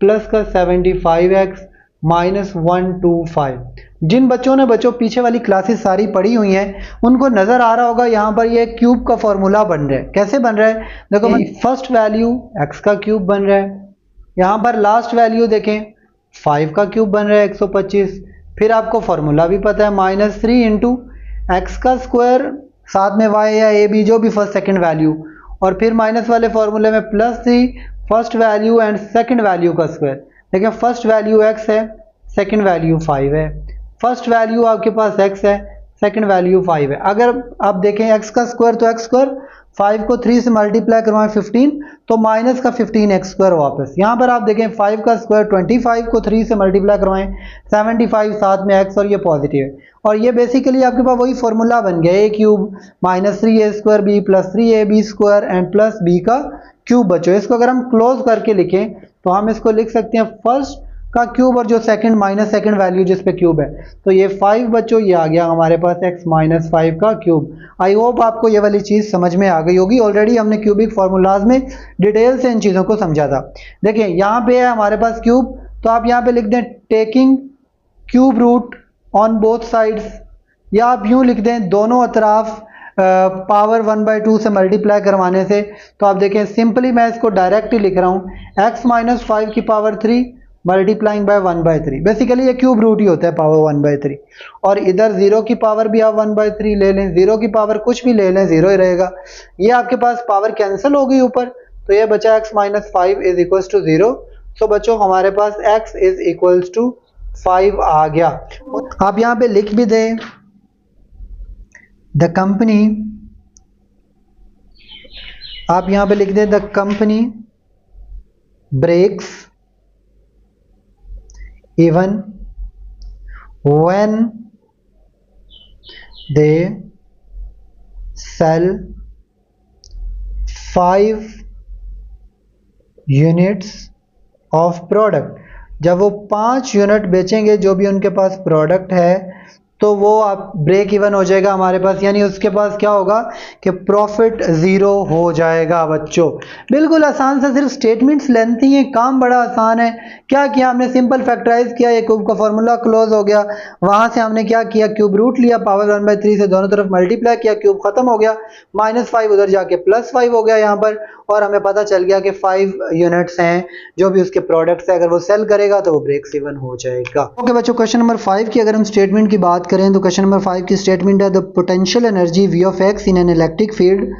प्लस का 75x माइनस 125। जिन बच्चों ने पीछे वाली क्लासेस सारी पढ़ी हुई हैं उनको नजर आ रहा होगा यहाँ पर ये क्यूब का फॉर्मूला बन रहा है। कैसे बन रहा है, देखो फर्स्ट वैल्यू x का क्यूब बन रहा है, यहाँ पर लास्ट वैल्यू देखें 5 का क्यूब बन रहा है 125, फिर आपको फॉर्मूला भी पता है -3 इंटू एक्स का स्क्वायर साथ में y या a b जो भी फर्स्ट सेकंड वैल्यू, और फिर माइनस वाले फॉर्मूले में +3 first value and second value का स्क्वायर। देखिए फर्स्ट वैल्यू x है, सेकंड वैल्यू 5 है। फर्स्ट वैल्यू आपके पास x है, सेकंड वैल्यू 5 है। अगर आप देखें x का स्क्वायर तो x स्क्वायर, 5 को 3 से मल्टीप्लाई करवाएं 15 तो माइनस का 15x स्क्वायर वापस। यहाँ पर आप देखें 5 का स्क्वायर 25 को 3 से मल्टीप्लाई करवाएं 75 साथ में x, और ये पॉजिटिव है। और ये बेसिकली आपके पास वही फॉर्मूला बन गया, a cube -3a square b plus 3ab square and plus b का क्यूब बच्चों। इसको अगर हम क्लोज करके लिखें तो हम इसको लिख सकते हैं फर्स्ट का क्यूब और जो सेकंड माइनस सेकंड वैल्यू जिस पे क्यूब है, तो ये 5 बच्चों ये आ गया हमारे पास x माइनस 5 का क्यूब। आई होप आपको ये वाली चीज़ समझ में आ गई होगी। ऑलरेडी हमने क्यूबिक फार्मूलाज में डिटेल से इन चीज़ों को समझा था। देखिए यहाँ पे है हमारे पास क्यूब तो आप यहाँ पे लिख दें taking cube root on both sides, या आप यूँ लिख दें दोनों अतराफ पावर 1/2 से मल्टीप्लाई करवाने से। तो आप देखें सिंपली मैं इसको डायरेक्ट ही लिख रहा हूँ, x माइनस 5 की पावर 3 मल्टीप्लाइंग बाय 1/3। बेसिकली ये क्यूब रूट ही होता है पावर 1/3, और इधर 0 की पावर भी आप 1/3 ले लें, 0 की पावर कुछ भी ले लें 0 ही रहेगा। ये आपके पास पावर कैंसिल हो गई ऊपर, तो ये बचा x minus 5 is equals to 0। So बच्चों हमारे पास x इज इक्वल्स टू 5 आ गया। आप यहाँ पे लिख भी दें द कंपनी, आप यहाँ पे लिख दें the company breaks even when they sell 5 units of product. जब वो 5 यूनिट बेचेंगे जो भी उनके पास प्रोडक्ट है, तो वो आप ब्रेक इवन हो जाएगा हमारे पास, यानी उसके पास क्या होगा कि प्रॉफिट 0 हो जाएगा। बच्चों बिल्कुल आसान से, सिर्फ स्टेटमेंट्स लेंथी हैं, काम बड़ा आसान है। क्या किया हमने, सिंपल फैक्टराइज किया, ये क्यूब का फॉर्मूला क्लोज हो गया। वहां से हमने क्या किया, क्यूब रूट लिया, पावर 1/3 से दोनों तरफ मल्टीप्लाई किया, क्यूब खत्म हो गया, -5 उधर जाके +5 हो गया यहाँ पर, और हमें पता चल गया कि 5 यूनिट्स हैं जो भी उसके प्रोडक्ट्स है, अगर वो सेल करेगा तो वो ब्रेक इवन हो जाएगा। ओके बच्चों, क्वेश्चन नंबर 5 की अगर हम स्टेटमेंट की बात करें तो क्वेश्चन नंबर 5 की स्टेटमेंट है the potential energy V of x in an electric field.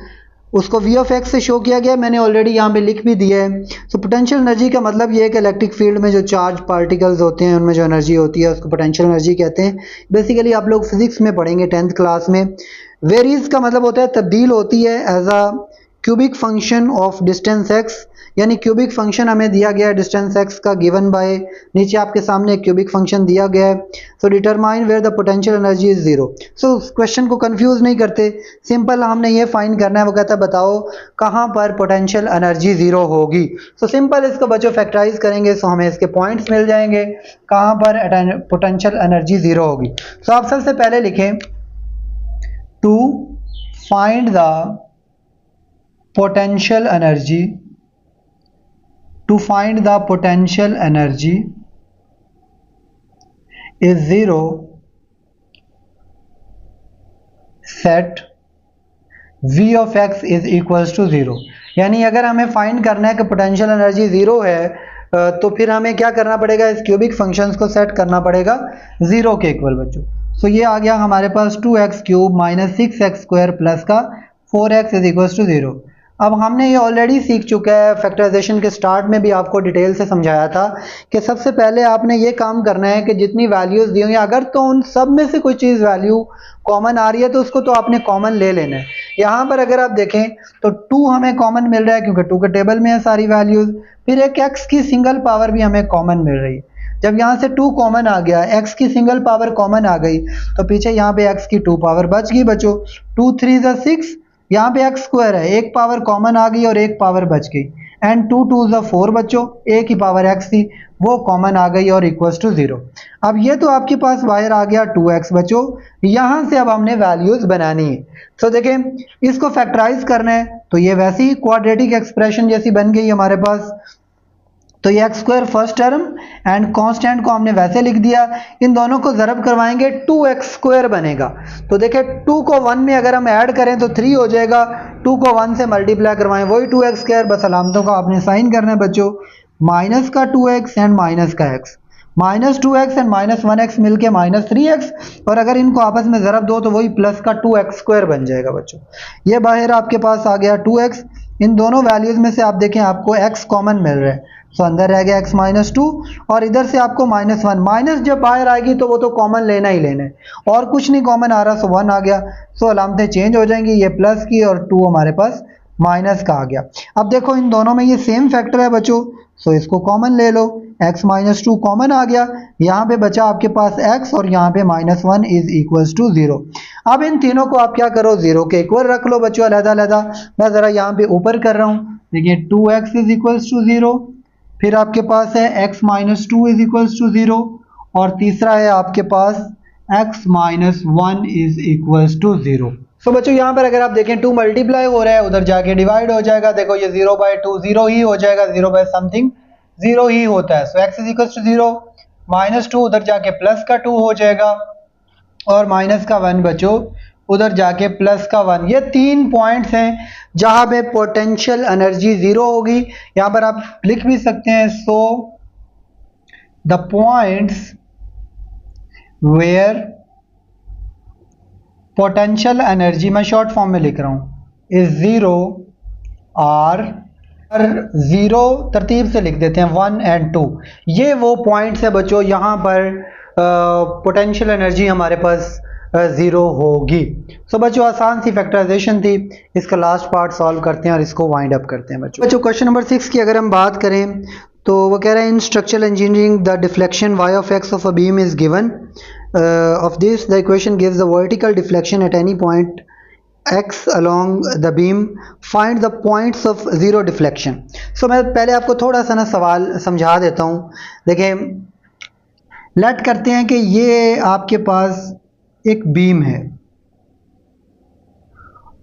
उसको V ऑफ x से शो किया गया, मैंने ऑलरेडी यहाँ पे लिख भी दिया है। तो पोटेंशियल एनर्जी का मतलब ये है कि इलेक्ट्रिक फील्ड में जो चार्ज पार्टिकल्स होते हैं उनमें जो एनर्जी होती है उसको पोटेंशियल एनर्जी कहते हैं। बेसिकली आप लोग फिजिक्स में पढ़ेंगे 10th क्लास में। वेरीज का मतलब होता है तब्दील होती है as a cubic function of distance x, यानी क्यूबिक फंक्शन हमें दिया गया है डिस्टेंस x का, गिवन बाय, नीचे आपके सामने एक क्यूबिक फंक्शन दिया गया है। So determine where the potential energy is 0। So question को कंफ्यूज नहीं करते, सिंपल हमने ये फाइंड करना है। वो कहता है बताओ कहाँ पर पोटेंशियल एनर्जी 0 होगी। सो सिंपल इसको बच्चों फैक्टराइज करेंगे, सो हमें इसके पॉइंट्स मिल जाएंगे कहाँ पर पोटेंशियल एनर्जी 0 होगी। सो आप सबसे पहले लिखें to find the potential energy, to find the potential energy is 0 set V of x is equals to 0। यानी अगर हमें फाइंड करना है कि पोटेंशियल एनर्जी 0 है, तो फिर हमें क्या करना पड़ेगा, इस क्यूबिक फंक्शंस को सेट करना पड़ेगा 0 के इक्वल बच्चों। सो ये आ गया हमारे पास 2x cube minus 6x square plus का 4x इज इक्वल्स टू 0। अब हमने ये ऑलरेडी सीख चुका है, फैक्टराइजेशन के स्टार्ट में भी आपको डिटेल से समझाया था कि सबसे पहले आपने ये काम करना है कि जितनी वैल्यूज़ दी हुई अगर तो उन सब में से कोई चीज़ वैल्यू कॉमन आ रही है तो उसको तो आपने कॉमन ले लेना है। यहाँ पर अगर आप देखें तो 2 हमें कॉमन मिल रहा है क्योंकि 2 के टेबल में है सारी वैल्यूज़, फिर एक x की सिंगल पावर भी हमें कॉमन मिल रही है। जब यहाँ से 2 कॉमन आ गया, x की सिंगल पावर कॉमन आ गई, तो पीछे यहाँ पे x की 2 पावर बच गई बच्चों। 2 3 ज़ा 6, यहाँ पे x स्क्वायर है, एक पावर कॉमन आ गई और एक पावर बच गई, एंड 2 2 ज़ा 4 बच्चों, एक ही पावर x थी वो कॉमन आ गई और इक्वल्स टू 0। अब ये तो आपके पास बाहर आ गया 2x बच्चों, यहाँ से अब हमने वैल्यूज़ बनानी है। तो देखें इसको फैक्टराइज करना है, तो ये वैसे ही क्वाड्रेटिक एक्सप्रेशन जैसी बन गई हमारे पास। तो ये x square first term and constant को हमने वैसे लिख दिया, इन दोनों को ज़रब करवाएंगे 2x स्क्वायर बनेगा। तो देखें 2 को 1 में अगर हम ऐड करें तो 3 हो जाएगा, 2 को 1 से मल्टीप्लाई करवाएं वही 2x स्क्वायर। बस अलामतों का आपने साइन करना है बच्चों, माइनस का 2x एंड माइनस का x, -2x एंड -1x मिलके -3x, और अगर इनको आपस में ज़रब दो तो वही प्लस का 2x स्क्वायर बन जाएगा बच्चों। ये बाहर आपके पास आ गया 2x, इन दोनों वैल्यूज़ में से आप देखें आपको x कॉमन मिल रहा है, तो अंदर रह गया x -2, और इधर से आपको -1, माइनस जब बाहर आएगी तो वो तो कॉमन लेना ही लेना है, और कुछ नहीं कॉमन आ रहा, सो 1 आ गया। सो अलामतें चेंज हो जाएंगी, ये प्लस की और 2 हमारे पास माइनस का आ गया। अब देखो इन दोनों में ये सेम फैक्टर है बच्चों, सो इसको कॉमन ले लो, x -2 कॉमन आ गया, यहाँ पे बचा आपके पास x और यहाँ पे -1 इज इक्वल्स टू 0। अब इन तीनों को आप क्या करो 0 के इक्वल रख लो बच्चों अलग-अलग। मैं ज़रा यहाँ पे ऊपर कर रहा हूँ, देखिए 2x इज इक्वल्स टू 0, फिर आपके पास है x -2 इज इक्वल्स टू 0, और तीसरा है आपके पास x -1 is equals to 0। So बच्चों यहाँ पर अगर आप देखें 2 मल्टीप्लाई हो रहा है, उधर जाके डिवाइड हो जाएगा, देखो ये 0/2 0 ही हो जाएगा, 0 बाय समथिंग 0 ही होता है। सो x इज इक्वल टू 0, -2 उधर जाके प्लस का 2 हो जाएगा और माइनस का 1 बच्चों उधर जाके प्लस का 1। ये 3 पॉइंट्स हैं जहां पे पोटेंशियल एनर्जी 0 होगी। यहां पर आप लिख भी सकते हैं, so the points where potential energy, मैं शॉर्ट फॉर्म में लिख रहा हूं, इज 0 आर 0 तरतीब से लिख देते हैं 1 एंड 2। ये वो पॉइंट्स है बच्चों यहाँ पर पोटेंशियल एनर्जी हमारे पास 0 होगी। सो बच्चों आसान सी फैक्टराइजेशन थी। इसका लास्ट पार्ट सॉल्व करते हैं और इसको वाइंड अप करते हैं बच्चों। क्वेश्चन नंबर 6 की अगर हम बात करें तो वो कह रहा है इन structural engineering the deflection y of x of a beam is given, of this the equation gives the vertical deflection at any point x along the beam, find the points of zero deflection। सो मैं पहले आपको थोड़ा सा ना सवाल समझा देता हूँ। देखिए लेट करते हैं कि ये आपके पास एक बीम है,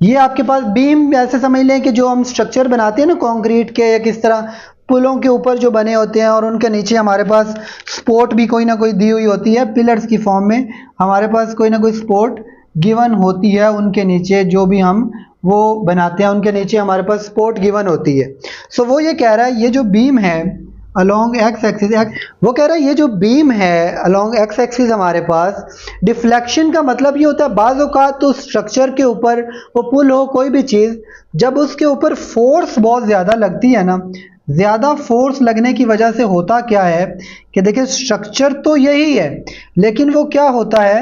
ये आपके पास बीम ऐसे समझ लें कि जो हम स्ट्रक्चर बनाते हैं ना कंक्रीट के या किस तरह पुलों के ऊपर जो बने होते हैं और उनके नीचे हमारे पास सपोर्ट भी कोई ना कोई दी हुई होती है, पिलर्स की फॉर्म में हमारे पास कोई ना कोई सपोर्ट गिवन होती है, उनके नीचे जो भी हम वो बनाते हैं उनके नीचे हमारे पास सपोर्ट गिवन होती है। सो वो ये कह रहा है ये जो बीम है अलोंग एक्स एक्सिस, वो कह रहा है ये जो बीम है अलोंग एक्स एक्सिस हमारे पास डिफ्लेक्शन का मतलब ये होता है बाज़ औक़ात तो स्ट्रक्चर के ऊपर वो पुल हो कोई भी चीज़, जब उसके ऊपर फोर्स बहुत ज़्यादा लगती है ना, ज़्यादा फोर्स लगने की वजह से होता क्या है कि देखिए स्ट्रक्चर तो यही है लेकिन वो क्या होता है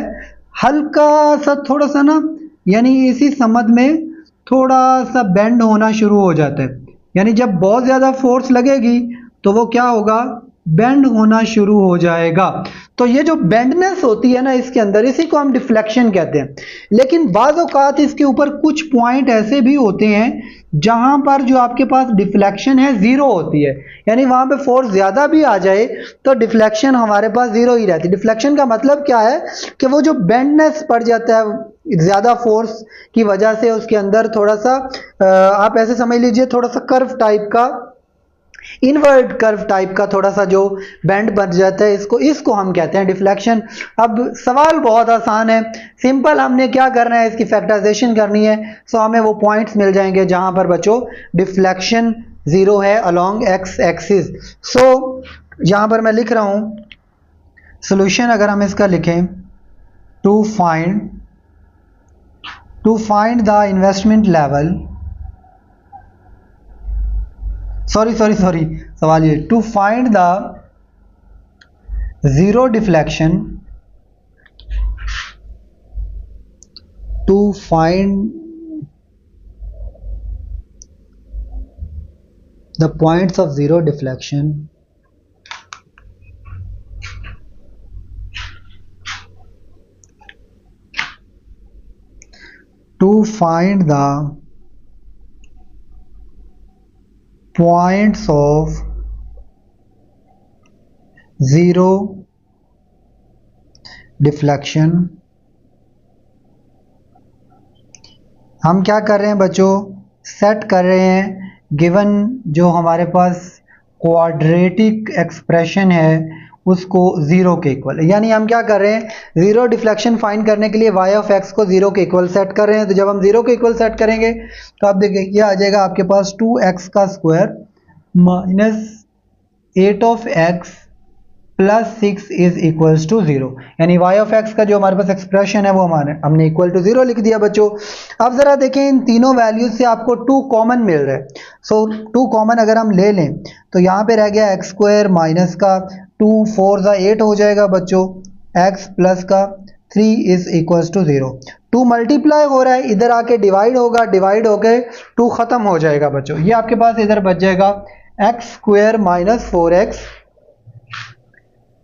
हल्का सा थोड़ा सा ना, यानी इसी समझ में थोड़ा सा बेंड होना शुरू हो जाता है। यानी जब बहुत ज़्यादा फोर्स लगेगी तो वो क्या होगा, बेंड होना शुरू हो जाएगा। तो ये जो बेंडनेस होती है ना इसके अंदर, इसी को हम डिफ्लेक्शन कहते हैं। लेकिन बाज़ औक़ात इसके ऊपर कुछ पॉइंट ऐसे भी होते हैं जहां पर जो आपके पास डिफ्लेक्शन है 0 होती है, यानी वहां पे फोर्स ज़्यादा भी आ जाए तो डिफ्लेक्शन हमारे पास 0 ही रहती है। डिफ्लेक्शन का मतलब क्या है कि वो जो बेंडनेस पड़ जाता है ज़्यादा फोर्स की वजह से, उसके अंदर थोड़ा सा आप ऐसे समझ लीजिए थोड़ा सा कर्व टाइप का, इनवर्ट कर्व टाइप का थोड़ा सा जो बैंड बन जाता है, इसको हम कहते हैं डिफ्लेक्शन। अब सवाल बहुत आसान है, सिंपल हमने क्या करना है इसकी फैक्टराइजेशन करनी है। सो हमें वो पॉइंट्स मिल जाएंगे जहां पर बच्चों डिफ्लेक्शन 0 है अलोंग एक्स एक्सिस। सो यहां पर मैं लिख रहा हूं सॉल्यूशन, अगर हम इसका लिखें to find the investment level, sorry सवाल ये to find the zero deflection, to find the points of zero deflection to find the points of zero deflection। हम क्या कर रहे हैं बच्चों, सेट कर रहे हैं गिवन जो हमारे पास क्वाड्रेटिक एक्सप्रेशन है उसको 0 के इक्वल, यानी हम क्या कर रहे हैं जीरो डिफ्लेक्शन फाइंड करने के लिए y ऑफ x को 0 के इक्वल सेट कर रहे हैं। तो जब हम 0 के इक्वल सेट करेंगे तो आप देखिए क्या आ जाएगा आपके पास 2x का square minus 8 of x plus 6 is equals to 0, यानी y ऑफ x का जो हमारे पास एक्सप्रेशन है वो हमने इक्वल टू 0 लिख दिया बच्चों। अब जरा देखें इन तीनों वैल्यूज से आपको 2 कॉमन मिल रहा है। सो 2 कॉमन अगर हम ले लें तो यहाँ पे रह गया x स्क्वायर माइनस का 2 4 सा 8 हो जाएगा बच्चों, x प्लस का 3 इज इक्वल्स टू 0। 2 मल्टीप्लाई हो रहा है, इधर आके डिवाइड होगा, डिवाइड होके 2 खत्म हो जाएगा बच्चों। ये आपके पास इधर बच जाएगा x square minus 4x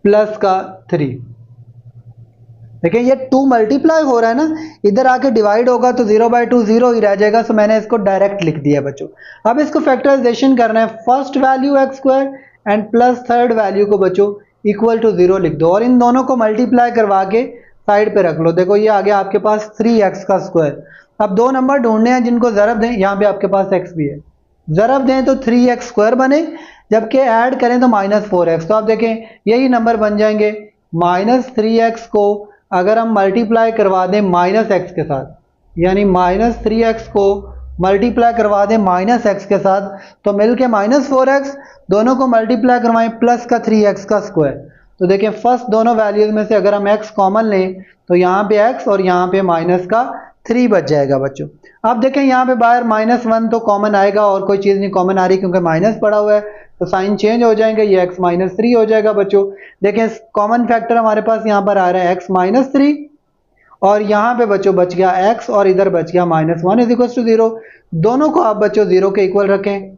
plus का 3। देखिए ये 2 मल्टीप्लाई हो रहा है ना, इधर आके डिवाइड होगा तो 0/2 0 ही रह जाएगा। सो मैंने इसको डायरेक्ट लिख दिया बच्चों। अब इसको फैक्टराइजेशन करना है, first value x square and plus third value को बच्चों इक्वल टू 0 लिख दो और इन दोनों को मल्टीप्लाई करवा के साइड पे रख लो। देखो ये आ गया आपके पास 3x का स्क्वायर। अब 2 नंबर ढूंढने हैं जिनको ज़रब दें, यहाँ पे आपके पास x भी है, ज़रब दें तो 3x स्क्वायर बने, जबकि ऐड करें तो -4x। तो आप देखें यही नंबर बन जाएंगे। -3x को अगर हम मल्टीप्लाई करवा दें -x के साथ, यानी -3x को मल्टीप्लाई करवा दें -x के साथ, तो मिलके -4x, दोनों को मल्टीप्लाई करवाएं प्लस का 3x का स्क्वायर। तो देखें फर्स्ट दोनों वैल्यूज में से अगर हम x कॉमन लें तो यहाँ पे x और यहाँ पे -3 बच जाएगा बच्चों। अब देखें यहाँ पे बाहर -1 तो कॉमन आएगा और कोई चीज़ नहीं कॉमन आ रही क्योंकि माइनस पड़ा हुआ है, तो साइन चेंज हो जाएंगे, ये x -3 हो जाएगा बच्चों। देखें कॉमन फैक्टर हमारे पास यहाँ पर आ रहा है x -3 और यहाँ पे बच्चों बच गया x और इधर बच गया -1 = 0। दोनों को आप बच्चों 0 के इक्वल रखें,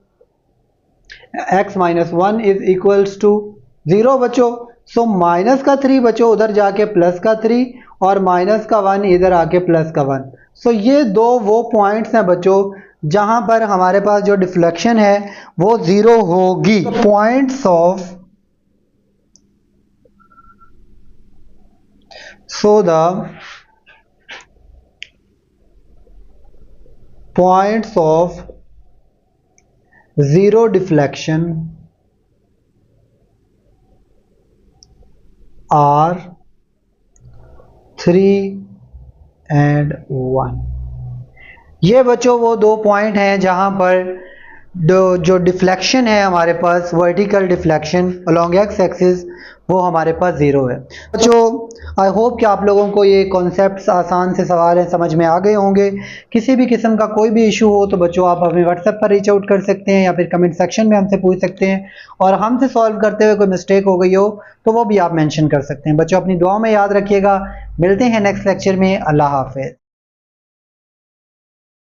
x -1 = 0 बच्चों। सो माइनस का 3 बच्चों उधर जाके प्लस का 3 और माइनस का 1 इधर आके प्लस का 1। सो ये दो वो पॉइंट्स हैं बच्चों जहां पर हमारे पास जो डिफ्लेक्शन है वो 0 होगी। Points of the points of zero deflection are 3 and 1। ये बच्चों वो दो पॉइंट हैं जहां पर जो डिफ्लेक्शन है हमारे पास, vertical deflection along x axis, वो हमारे पास 0 है बच्चों। आई होप कि आप लोगों को ये कॉन्सेप्ट्स आसान से सवाल हैं समझ में आ गए होंगे। किसी भी किस्म का कोई भी इशू हो तो बच्चों आप हमें व्हाट्सएप पर रीच आउट कर सकते हैं या फिर कमेंट सेक्शन में हमसे पूछ सकते हैं, और हमसे सॉल्व करते हुए कोई मिस्टेक हो गई हो तो वो भी आप मेंशन कर सकते हैं। बच्चों अपनी दुआ में याद रखिएगा। मिलते हैं नेक्स्ट लेक्चर में। अल्लाह हाफिज़।